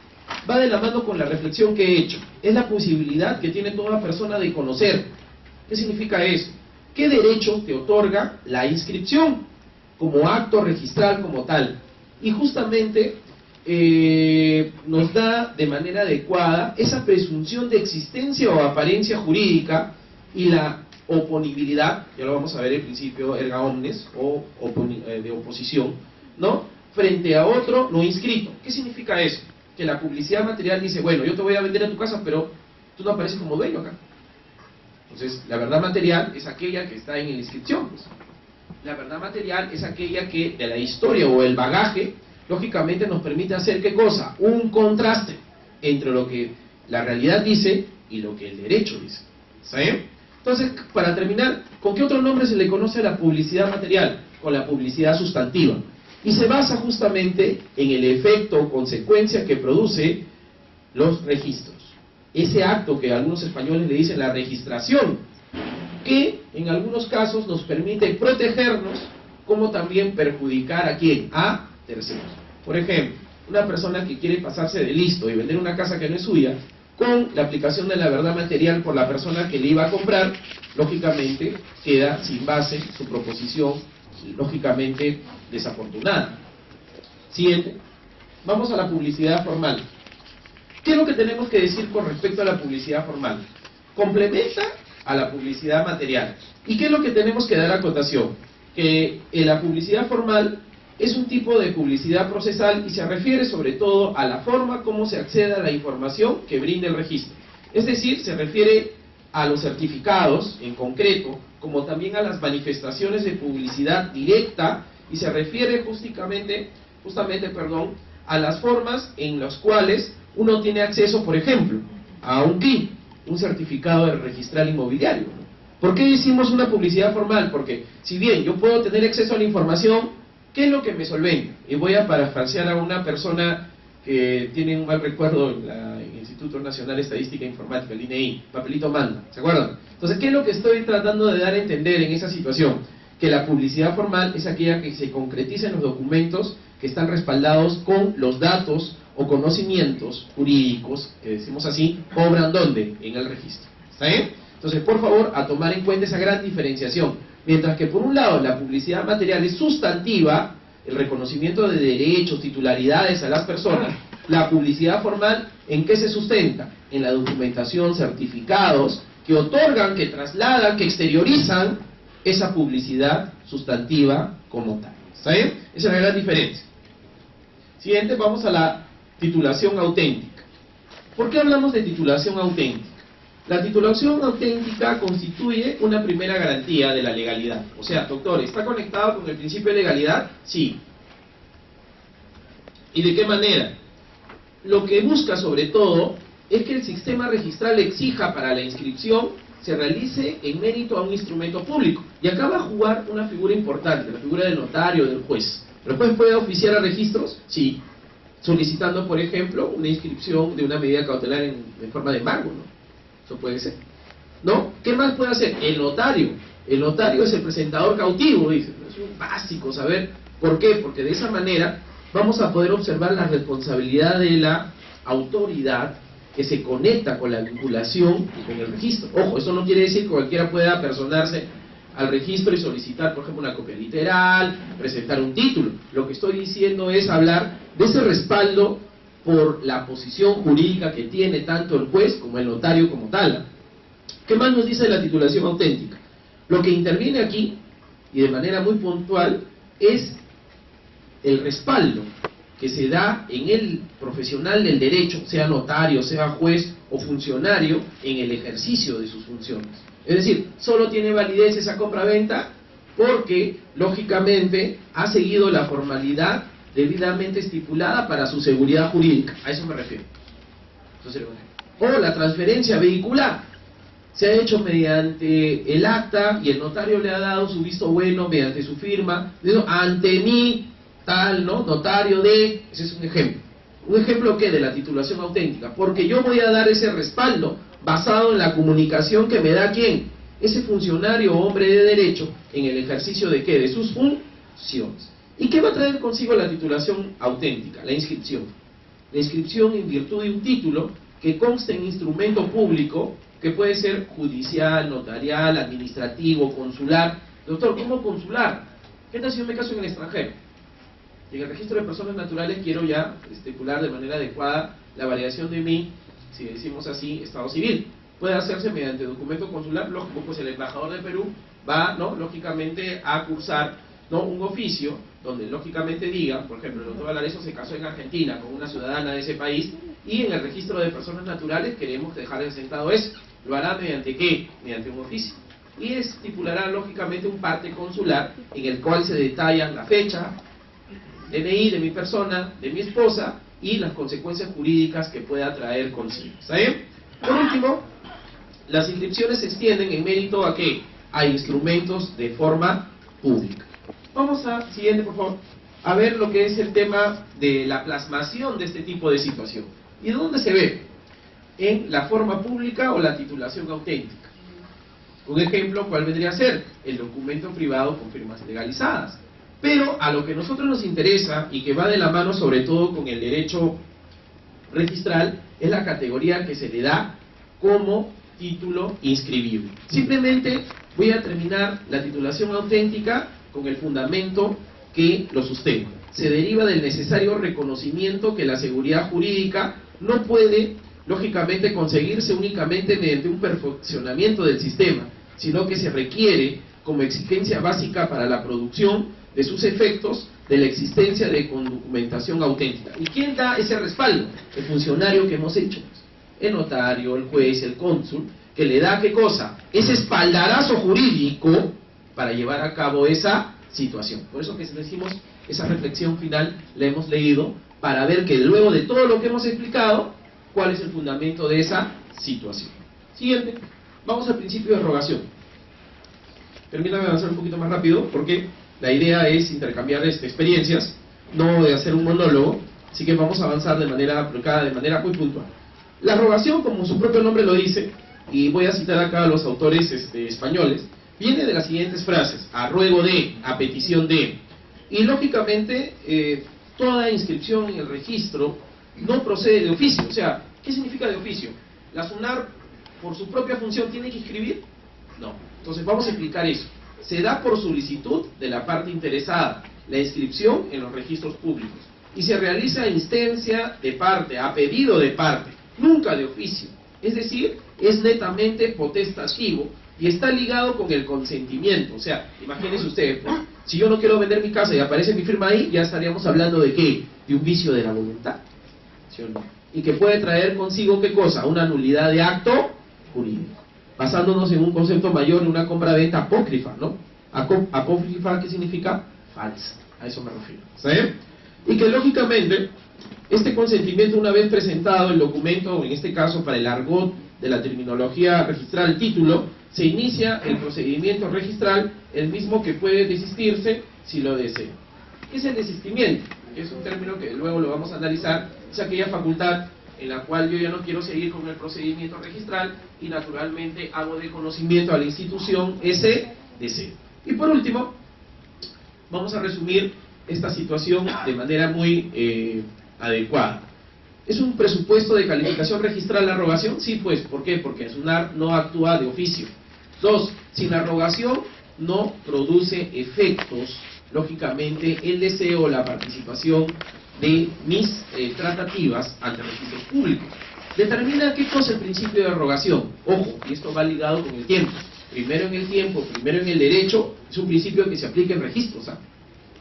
va de la mano con la reflexión que he hecho. Es la posibilidad que tiene toda persona de conocer. ¿Qué significa eso? ¿Qué derecho te otorga la inscripción como acto registral como tal? Y justamente nos da de manera adecuada esa presunción de existencia o apariencia jurídica y la oponibilidad, ya lo vamos a ver el principio erga omnes o de oposición, ¿no? Frente a otro no inscrito. ¿Qué significa eso? Que la publicidad material dice, bueno, yo te voy a vender a tu casa, pero tú no apareces como dueño acá. Entonces, la verdad material es aquella que está en la inscripción, pues. La verdad material es aquella que de la historia o el bagaje lógicamente nos permite hacer ¿qué cosa? Un contraste entre lo que la realidad dice y lo que el derecho dice. ¿Está bien? Entonces, para terminar, ¿con qué otro nombre se le conoce a la publicidad material? Con la publicidad sustantiva. Y se basa justamente en el efecto o consecuencia que produce los registros. Ese acto que algunos españoles le dicen la registración, que en algunos casos nos permite protegernos, como también perjudicar ¿a quién? A terceros. Por ejemplo, una persona que quiere pasarse de listo y vender una casa que no es suya, con la aplicación de la verdad material por la persona que le iba a comprar, lógicamente queda sin base su proposición, lógicamente desafortunada. Siguiente, vamos a la publicidad formal. ¿Qué es lo que tenemos que decir con respecto a la publicidad formal? Complementa a la publicidad material. ¿Y qué es lo que tenemos que dar a acotación? Que la publicidad formal es un tipo de publicidad procesal y se refiere sobre todo a la forma como se accede a la información que brinda el registro. Es decir, se refiere a los certificados en concreto, como también a las manifestaciones de publicidad directa, y se refiere justamente, a las formas en las cuales uno tiene acceso, por ejemplo, a un CLIN, un certificado de registral inmobiliario, ¿no? ¿Por qué decimos una publicidad formal? Porque si bien yo puedo tener acceso a la información, ¿qué es lo que me solventa? Y voy a parafrasear a una persona que tiene un mal recuerdo en el Instituto Nacional de Estadística e Informática, el INEI, papelito manda, ¿se acuerdan? Entonces, ¿qué es lo que estoy tratando de dar a entender en esa situación? Que la publicidad formal es aquella que se concretiza en los documentos que están respaldados con los datos o conocimientos jurídicos, que decimos así, obran ¿dónde? En el registro. ¿Está bien? Entonces, por favor, a tomar en cuenta esa gran diferenciación. Mientras que por un lado la publicidad material es sustantiva, el reconocimiento de derechos, titularidades a las personas, la publicidad formal, ¿en qué se sustenta? En la documentación, certificados que otorgan, que trasladan, que exteriorizan esa publicidad sustantiva como tal. ¿Está bien? Esa es la gran diferencia. Siguiente, vamos a la titulación auténtica. ¿Por qué hablamos de titulación auténtica? La titulación auténtica constituye una primera garantía de la legalidad. O sea, doctor, ¿está conectado con el principio de legalidad? Sí. ¿Y de qué manera? Lo que busca sobre todo es que el sistema registral exija para la inscripción se realice en mérito a un instrumento público. Y acá va a jugar una figura importante, la figura del notario, del juez. ¿El juez puede oficiar a registros? Sí. Solicitando, por ejemplo, una inscripción de una medida cautelar en forma de embargo, ¿no? Eso puede ser, ¿no? ¿Qué más puede hacer? El notario. El notario es el presentador cautivo, dice. Es un básico saber por qué, porque de esa manera vamos a poder observar la responsabilidad de la autoridad que se conecta con la vinculación y con el registro. Ojo, eso no quiere decir que cualquiera pueda personarse al registro y solicitar, por ejemplo, una copia literal, presentar un título. Lo que estoy diciendo es hablar de ese respaldo por la posición jurídica que tiene tanto el juez como el notario como tal. ¿Qué más nos dice la titulación auténtica? Lo que interviene aquí, y de manera muy puntual, es el respaldo que se da en el profesional del derecho, sea notario, sea juez o funcionario, en el ejercicio de sus funciones. Es decir, solo tiene validez esa compra-venta porque, lógicamente, ha seguido la formalidad debidamente estipulada para su seguridad jurídica. A eso me refiero. O la transferencia vehicular se ha hecho mediante el acta y el notario le ha dado su visto bueno mediante su firma, ante mí, tal, ¿no? Notario de... Ese es un ejemplo. ¿Un ejemplo qué? De la titulación auténtica. Porque yo voy a dar ese respaldo basado en la comunicación que me da ¿quién? Ese funcionario o hombre de derecho en el ejercicio de ¿qué? De sus funciones. ¿Y qué va a traer consigo la titulación auténtica? La inscripción. La inscripción en virtud de un título que conste en instrumento público, que puede ser judicial, notarial, administrativo, consular. Doctor, ¿cómo consular? ¿Qué tal si yo me caso en el extranjero? Y en el registro de personas naturales quiero ya estipular de manera adecuada la variación de mi, si decimos así, estado civil. Puede hacerse mediante documento consular, lógico, pues el embajador de Perú va, ¿no?, lógicamente a cursar, ¿no?, un oficio donde lógicamente diga, por ejemplo, el doctor Valareso se casó en Argentina con una ciudadana de ese país y en el registro de personas naturales queremos dejar asentado eso. ¿Lo hará mediante qué? Mediante un oficio. Y estipulará lógicamente un parte consular en el cual se detallan la fecha, DNI de mi persona, de mi esposa y las consecuencias jurídicas que pueda traer consigo. ¿Está bien? Por último, las inscripciones se extienden en mérito a ¿qué? A instrumentos de forma pública. Vamos a, siguiente por favor, a ver lo que es el tema de la plasmación de este tipo de situación. ¿Y de dónde se ve? En la forma pública o la titulación auténtica. Un ejemplo, ¿cuál vendría a ser? El documento privado con firmas legalizadas. Pero a lo que a nosotros nos interesa y que va de la mano sobre todo con el derecho registral es la categoría que se le da como título inscribible. Simplemente voy a terminar la titulación auténtica con el fundamento que lo sustenta. Se deriva del necesario reconocimiento que la seguridad jurídica no puede, lógicamente, conseguirse únicamente mediante un perfeccionamiento del sistema, sino que se requiere como exigencia básica para la producción de sus efectos de la existencia de documentación auténtica. ¿Y quién da ese respaldo? El funcionario que hemos hecho. El notario, el juez, el cónsul, que le da ¿qué cosa? Ese espaldarazo jurídico para llevar a cabo esa situación. Por eso que decimos, esa reflexión final la hemos leído para ver que luego de todo lo que hemos explicado, ¿cuál es el fundamento de esa situación. Siguiente, vamos al principio de rogación. Permítanme avanzar un poquito más rápido porque la idea es intercambiar experiencias, no de hacer un monólogo, así que vamos a avanzar de manera aplicada, de manera muy puntual. La rogación, como su propio nombre lo dice, y voy a citar acá a los autores españoles, viene de las siguientes frases: a ruego de, a petición de. Y lógicamente, toda inscripción en el registro no procede de oficio. O sea, ¿qué significa de oficio? ¿La SUNAR, por su propia función, tiene que inscribir? No. Entonces vamos a explicar eso. Se da por solicitud de la parte interesada, la inscripción en los registros públicos. Y se realiza a instancia de parte, a pedido de parte, nunca de oficio. Es decir, es netamente potestativo y está ligado con el consentimiento. O sea, imagínense ustedes, pues, si yo no quiero vender mi casa y aparece mi firma ahí, ya estaríamos hablando de ¿qué? De un vicio de la voluntad, ¿sí o no? Y que puede traer consigo, ¿qué cosa? Una nulidad de acto jurídico, basándonos en un concepto mayor, en una compra-venta apócrifa, ¿no? Apócrifa, ¿qué significa? Falsa, a eso me refiero, ¿sí? Y que lógicamente, este consentimiento, una vez presentado el documento, en este caso para el argot de la terminología registral, el título, se inicia el procedimiento registral, el mismo que puede desistirse si lo desea. ¿Qué es el desistimiento? Es un término que luego lo vamos a analizar. Es aquella facultad en la cual yo ya no quiero seguir con el procedimiento registral y naturalmente hago de conocimiento a la institución ese deseo. Y por último, vamos a resumir esta situación de manera muy adecuada. ¿Es un presupuesto de calificación registral la rogación? Sí, pues, ¿por qué? Porque el SUNAR no actúa de oficio. 2. Sin la rogación no produce efectos, lógicamente, el deseo o la participación de mis tratativas ante registros públicos. Determina qué cosa es el principio de rogación. Ojo, y esto va ligado con el tiempo. Primero en el tiempo, primero en el derecho, es un principio que se aplica en registros, ¿ah?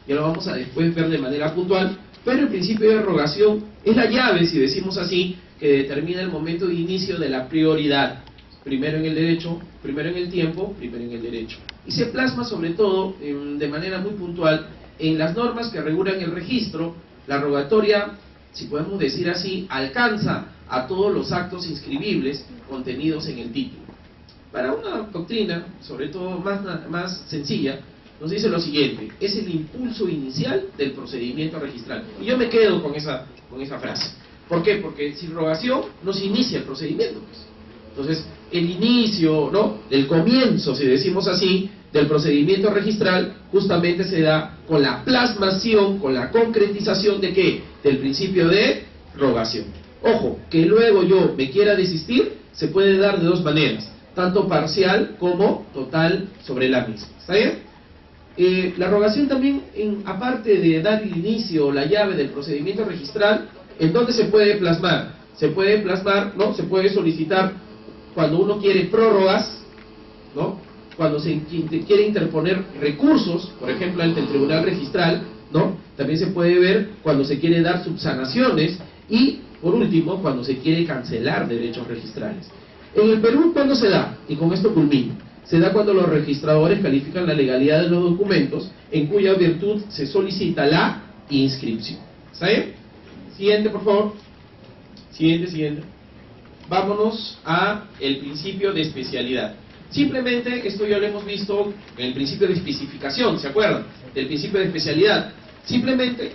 Ya lo vamos a después ver de manera puntual, pero el principio de rogación es la llave, si decimos así, que determina el momento de inicio de la prioridad. Primero en el derecho, primero en el tiempo, primero en el derecho. Y se plasma sobre todo, de manera muy puntual, en las normas que regulan el registro. La rogatoria, si podemos decir así, alcanza a todos los actos inscribibles contenidos en el título. Para una doctrina, sobre todo más sencilla, nos dice lo siguiente: es el impulso inicial del procedimiento registral. Y yo me quedo con esa frase. ¿Por qué? Porque sin rogación no se inicia el procedimiento, pues. Entonces, el inicio, ¿no?, el comienzo, si decimos así, del procedimiento registral, justamente se da con la plasmación, con la concretización de ¿qué? Del principio de rogación. Ojo, que luego yo me quiera desistir, se puede dar de dos maneras, tanto parcial como total sobre la misma. ¿Está bien? La rogación también, aparte de dar el inicio, la llave del procedimiento registral, ¿en dónde se puede plasmar? Se puede plasmar, ¿no? Se puede solicitar cuando uno quiere prórrogas, ¿no? Cuando se quiere interponer recursos, por ejemplo, ante el tribunal registral, ¿no? También se puede ver cuando se quiere dar subsanaciones y, por último, cuando se quiere cancelar derechos registrales. En el Perú, ¿cuándo se da? Y con esto culmino. Se da cuando los registradores califican la legalidad de los documentos, en cuya virtud se solicita la inscripción. ¿Está bien? Siguiente, por favor. Siguiente. Vámonos a el principio de especialidad. Simplemente, esto ya lo hemos visto en el principio de especificación, ¿se acuerdan? Del principio de especialidad. Simplemente,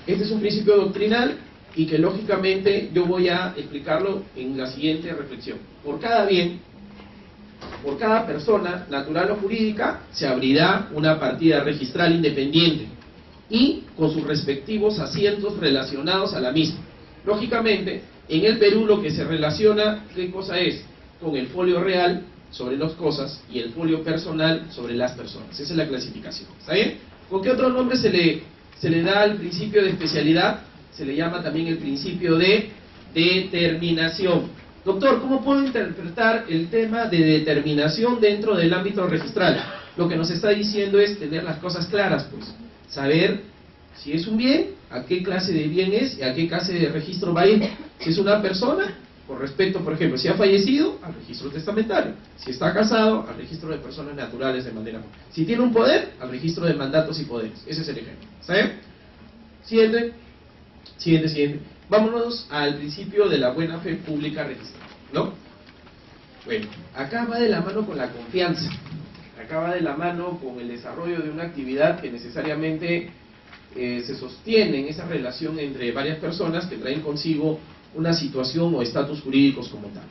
este es un principio doctrinal y que lógicamente yo voy a explicarlo en la siguiente reflexión. Por cada bien, por cada persona, natural o jurídica, se abrirá una partida registral independiente y con sus respectivos asientos relacionados a la misma. Lógicamente, en el Perú lo que se relaciona, ¿qué cosa es? Con el folio real sobre las cosas y el folio personal sobre las personas. Esa es la clasificación. ¿Está bien? ¿Con qué otro nombre se le da al principio de especialidad? Se le llama también el principio de determinación. Doctor, ¿cómo puedo interpretar el tema de determinación dentro del ámbito registral? Lo que nos está diciendo es tener las cosas claras, pues. Saber si es un bien, a qué clase de bien es y a qué clase de registro va a ir. Si es una persona, con respecto, por ejemplo, si ha fallecido, al registro testamentario. Si está casado, al registro de personas naturales de manera... Si tiene un poder, al registro de mandatos y poderes. Ese es el ejemplo. ¿Está bien? Siguiente. Vámonos al principio de la buena fe pública registrada, ¿no? Bueno, acá va de la mano con la confianza, acá va de la mano con el desarrollo de una actividad que necesariamente se sostiene en esa relación entre varias personas que traen consigo una situación o estatus jurídicos como tal.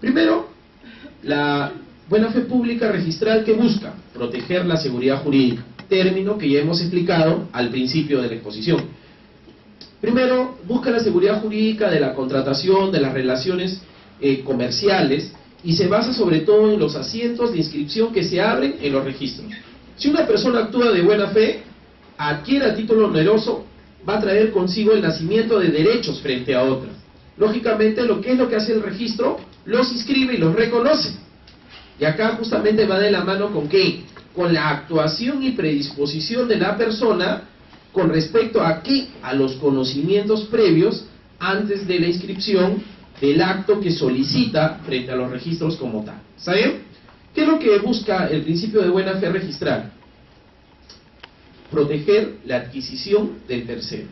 Primero, la buena fe pública registral, que busca proteger la seguridad jurídica, término que ya hemos explicado al principio de la exposición. Primero, busca la seguridad jurídica de la contratación, de las relaciones comerciales, y se basa sobre todo en los asientos de inscripción que se abren en los registros. Si una persona actúa de buena fe, adquiere a título oneroso, va a traer consigo el nacimiento de derechos frente a otras. Lógicamente, ¿qué es lo que hace el registro? Los inscribe y los reconoce. Y acá justamente va de la mano con ¿qué? Con la actuación y predisposición de la persona con respecto a ¿qué? A los conocimientos previos antes de la inscripción del acto que solicita frente a los registros como tal. ¿Saben? ¿Qué es lo que busca el principio de buena fe registral? Proteger la adquisición del tercero.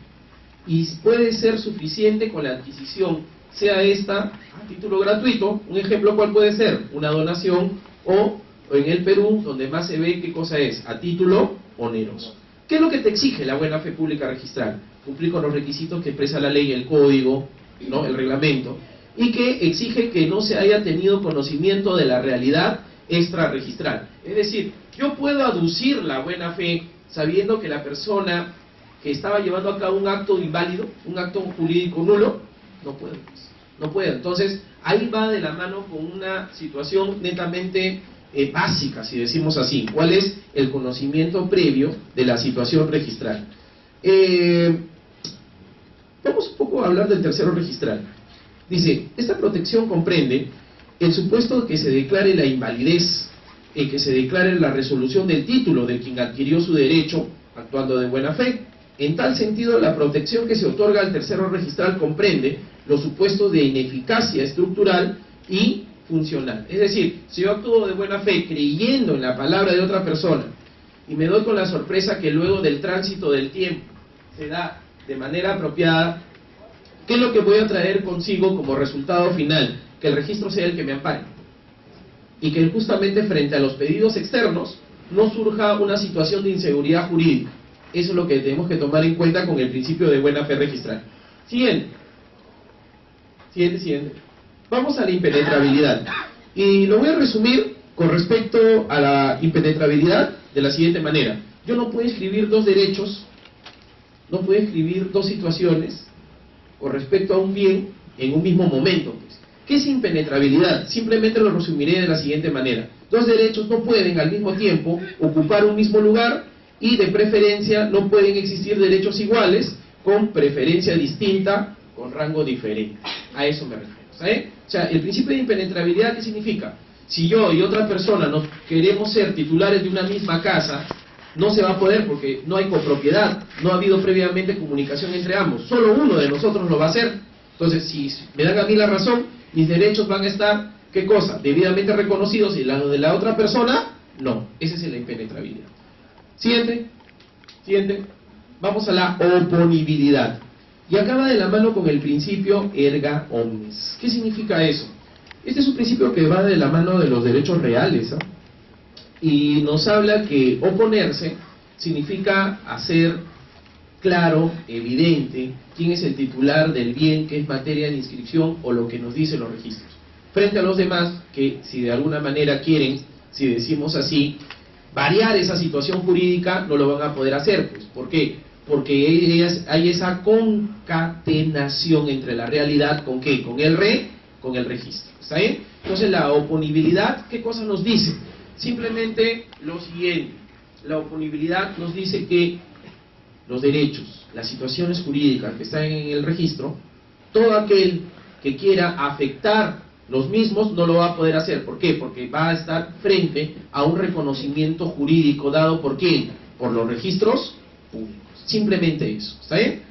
Y puede ser suficiente con la adquisición, sea esta a título gratuito. Un ejemplo, ¿cuál puede ser? Una donación, o en el Perú, donde más se ve qué cosa es, a título oneroso. ¿Qué es lo que te exige la buena fe pública registral? Cumplir con los requisitos que expresa la ley, el código, ¿no? El reglamento, y que exige que no se haya tenido conocimiento de la realidad extrarregistral. Es decir, yo puedo aducir la buena fe sabiendo que la persona que estaba llevando a cabo un acto inválido, un acto jurídico nulo, no puede. No puede. Entonces, ahí va de la mano con una situación netamente básica, si decimos así. ¿Cuál es el conocimiento previo de la situación registral? Vamos un poco a hablar del tercero registral. Dice, esta protección comprende el supuesto de que se declare la invalidez, que se declare la resolución del título de quien adquirió su derecho actuando de buena fe. En tal sentido, la protección que se otorga al tercero registral comprende los supuestos de ineficacia estructural y funcional. Es decir, si yo actúo de buena fe creyendo en la palabra de otra persona y me doy con la sorpresa que luego del tránsito del tiempo se da de manera apropiada, ¿qué es lo que voy a traer consigo como resultado final? Que el registro sea el que me ampare. Y que justamente frente a los pedidos externos no surja una situación de inseguridad jurídica. Eso es lo que tenemos que tomar en cuenta con el principio de buena fe registral. Siguiente. Vamos a la impenetrabilidad. Y lo voy a resumir con respecto a la impenetrabilidad de la siguiente manera. Yo no puedo escribir dos derechos, no puedo escribir dos situaciones con respecto a un bien en un mismo momento. ¿Qué es impenetrabilidad? Simplemente lo resumiré de la siguiente manera. Dos derechos no pueden al mismo tiempo ocupar un mismo lugar, y de preferencia no pueden existir derechos iguales con preferencia distinta, con rango diferente. A eso me refiero. ¿Sabe? O sea, el principio de impenetrabilidad, ¿qué significa? Si yo y otra persona nos queremos ser titulares de una misma casa, no se va a poder porque no hay copropiedad, no ha habido previamente comunicación entre ambos, solo uno de nosotros lo va a hacer. Entonces, si me dan a mí la razón, mis derechos van a estar, ¿qué cosa? Debidamente reconocidos, y los de la otra persona, no. Esa es la impenetrabilidad. Siguiente. Vamos a la oponibilidad. Y acá va de la mano con el principio erga omnes. ¿Qué significa eso? Este es un principio que va de la mano de los derechos reales, ¿eh? Y nos habla que oponerse significa hacer claro, evidente, quién es el titular del bien que es materia de inscripción o lo que nos dicen los registros. Frente a los demás que, si de alguna manera quieren, si decimos así, variar esa situación jurídica, no lo van a poder hacer. Pues, ¿por qué? Porque hay esa concatenación entre la realidad con ¿qué? Con el registro. ¿Está bien? Entonces la oponibilidad, ¿qué cosa nos dice? Simplemente lo siguiente. La oponibilidad nos dice que los derechos, las situaciones jurídicas que están en el registro, todo aquel que quiera afectar los mismos no lo va a poder hacer. ¿Por qué? Porque va a estar frente a un reconocimiento jurídico dado ¿por quién? Por los registros públicos. Simplemente eso. ¿Está bien?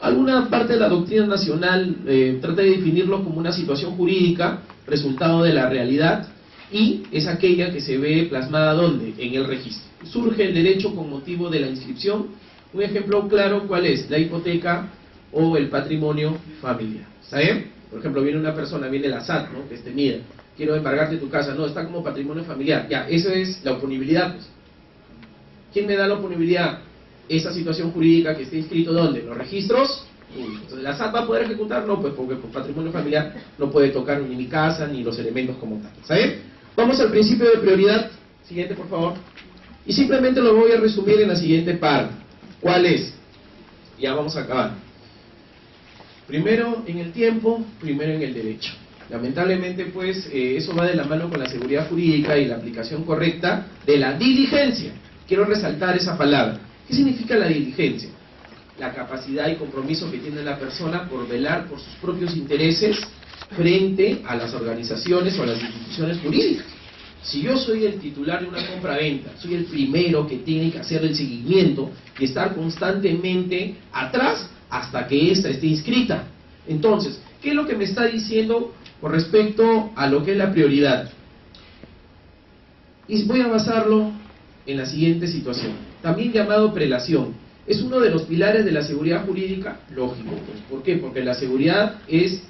Alguna parte de la doctrina nacional trata de definirlo como una situación jurídica resultado de la realidad, y es aquella que se ve plasmada ¿dónde? En el registro. Surge el derecho con motivo de la inscripción. Un ejemplo claro, ¿cuál es? La hipoteca o el patrimonio familiar. ¿Está bien? Por ejemplo, viene una persona, viene la SAT, ¿no? Que mira, quiero embargarte tu casa, no, está como patrimonio familiar, ya, eso es la oponibilidad, pues. ¿Quién me da la oponibilidad? Esa situación jurídica que está inscrito, ¿dónde? ¿Los registros? Entonces, ¿la SAT va a poder ejecutar? No, pues porque por patrimonio familiar no puede tocar ni mi casa, ni los elementos como tal, ¿sabes? Vamos al principio de prioridad, siguiente por favor, y simplemente lo voy a resumir en la siguiente parte. ¿Cuál es? Ya vamos a acabar. Primero en el tiempo, primero en el derecho. Lamentablemente, pues, eso va de la mano con la seguridad jurídica y la aplicación correcta de la diligencia. Quiero resaltar esa palabra. ¿Qué significa la diligencia? La capacidad y compromiso que tiene la persona por velar por sus propios intereses frente a las organizaciones o a las instituciones jurídicas. Si yo soy el titular de una compra-venta, soy el primero que tiene que hacer el seguimiento y estar constantemente atrás hasta que ésta esté inscrita. Entonces, ¿qué es lo que me está diciendo con respecto a lo que es la prioridad? Y voy a basarlo en la siguiente situación, también llamado prelación. Es uno de los pilares de la seguridad jurídica, lógico. Pues. ¿Por qué? Porque la seguridad es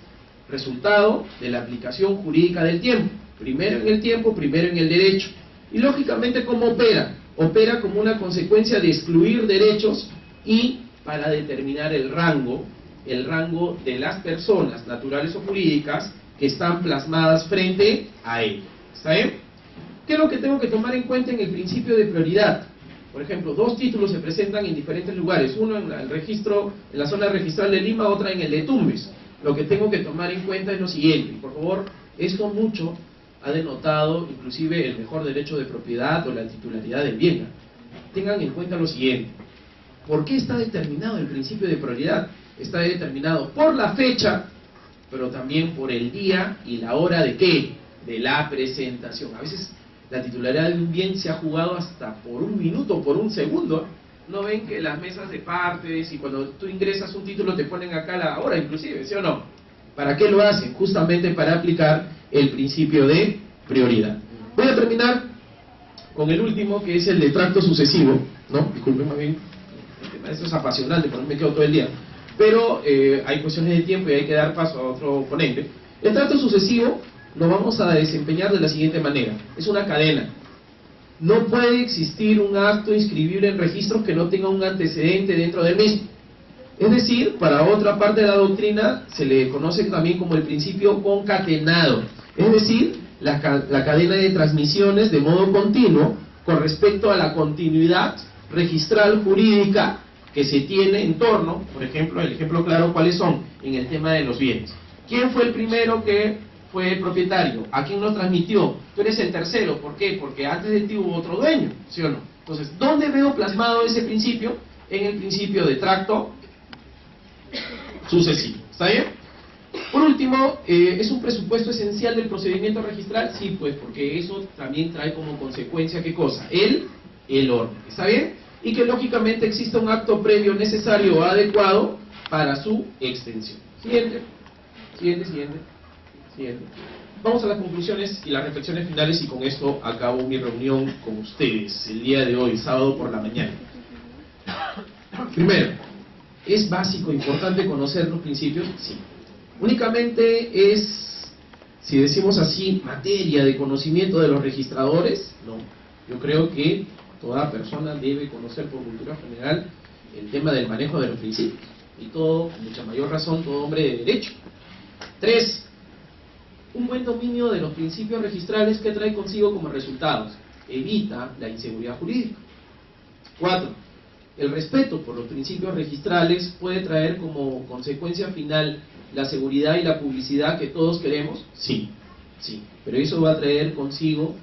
resultado de la aplicación jurídica del tiempo. Primero en el tiempo, primero en el derecho. Y lógicamente, ¿cómo opera? Opera como una consecuencia de excluir derechos y para determinar el rango de las personas naturales o jurídicas que están plasmadas frente a ello. ¿Está bien? ¿Qué es lo que tengo que tomar en cuenta en el principio de prioridad? Por ejemplo, dos títulos se presentan en diferentes lugares, uno en el registro, en la zona registral de Lima, otra en el de Tumbes. Lo que tengo que tomar en cuenta es lo siguiente, y por favor, esto mucho ha denotado inclusive el mejor derecho de propiedad o la titularidad del bien. Tengan en cuenta lo siguiente, ¿por qué está determinado el principio de prioridad? Está determinado por la fecha, pero también por el día y la hora de ¿qué? De la presentación. A veces la titularidad de un bien se ha jugado hasta por un minuto, por un segundo. ¿No ven que las mesas de partes y cuando tú ingresas un título te ponen acá la hora inclusive, ¿sí o no? ¿Para qué lo hacen? Justamente para aplicar el principio de prioridad. Voy a terminar con el último, que es el de tracto sucesivo, ¿no? Disculpen más bien, esto es apasionante, por mí me quedo todo el día. Pero hay cuestiones de tiempo y hay que dar paso a otro ponente. El tracto sucesivo lo vamos a desempeñar de la siguiente manera. Es una cadena. No puede existir un acto inscribible en registros que no tenga un antecedente dentro del mismo. Es decir, para otra parte de la doctrina se le conoce también como el principio concatenado. Es decir, la cadena de transmisiones de modo continuo con respecto a la continuidad registral jurídica que se tiene en torno, por ejemplo, el ejemplo claro, ¿cuáles son? En el tema de los bienes. ¿Quién fue el primero que fue el propietario? ¿A quién lo transmitió? Tú eres el tercero. ¿Por qué? Porque antes de ti hubo otro dueño, ¿sí o no? Entonces, ¿dónde veo plasmado ese principio? En el principio de tracto sucesivo. ¿Está bien? Por último, ¿es un presupuesto esencial del procedimiento registral? Sí, pues, porque eso también trae como consecuencia, ¿qué cosa? El orden. ¿Está bien? Y que lógicamente exista un acto previo necesario o adecuado para su extensión. Siguiente. Vamos a las conclusiones y las reflexiones finales y con esto acabo mi reunión con ustedes el día de hoy, sábado por la mañana. Primero, ¿es básico, importante conocer los principios? Sí. Únicamente es, si decimos así, materia de conocimiento de los registradores. No. Yo creo que toda persona debe conocer por cultura general el tema del manejo de los principios. Y todo, con mucha mayor razón, todo hombre de derecho. 3. Un buen dominio de los principios registrales que trae consigo como resultados. Evita la inseguridad jurídica. 4. El respeto por los principios registrales puede traer como consecuencia final la seguridad y la publicidad que todos queremos. Sí. Pero eso va a traer consigo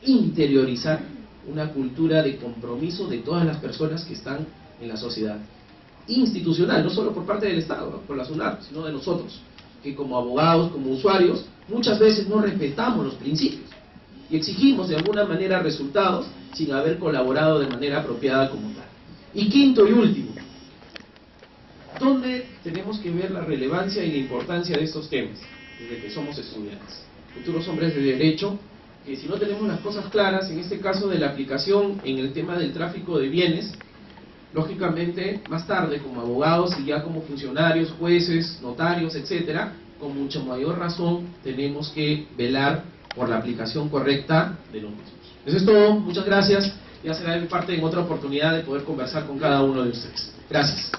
interiorizar una cultura de compromiso de todas las personas que están en la sociedad. Institucional, no solo por parte del Estado, ¿no? Por la SUNAT, sino de nosotros, que como abogados, como usuarios, muchas veces no respetamos los principios y exigimos de alguna manera resultados sin haber colaborado de manera apropiada como tal. Y quinto y último, ¿dónde tenemos que ver la relevancia y la importancia de estos temas? Desde que somos estudiantes, futuros hombres de derecho, que si no tenemos las cosas claras, en este caso de la aplicación en el tema del tráfico de bienes, lógicamente más tarde como abogados y ya como funcionarios, jueces, notarios, etcétera, con mucho mayor razón tenemos que velar por la aplicación correcta de los mismos. Eso es todo, muchas gracias. Ya será mi parte en otra oportunidad de poder conversar con cada uno de ustedes. Gracias.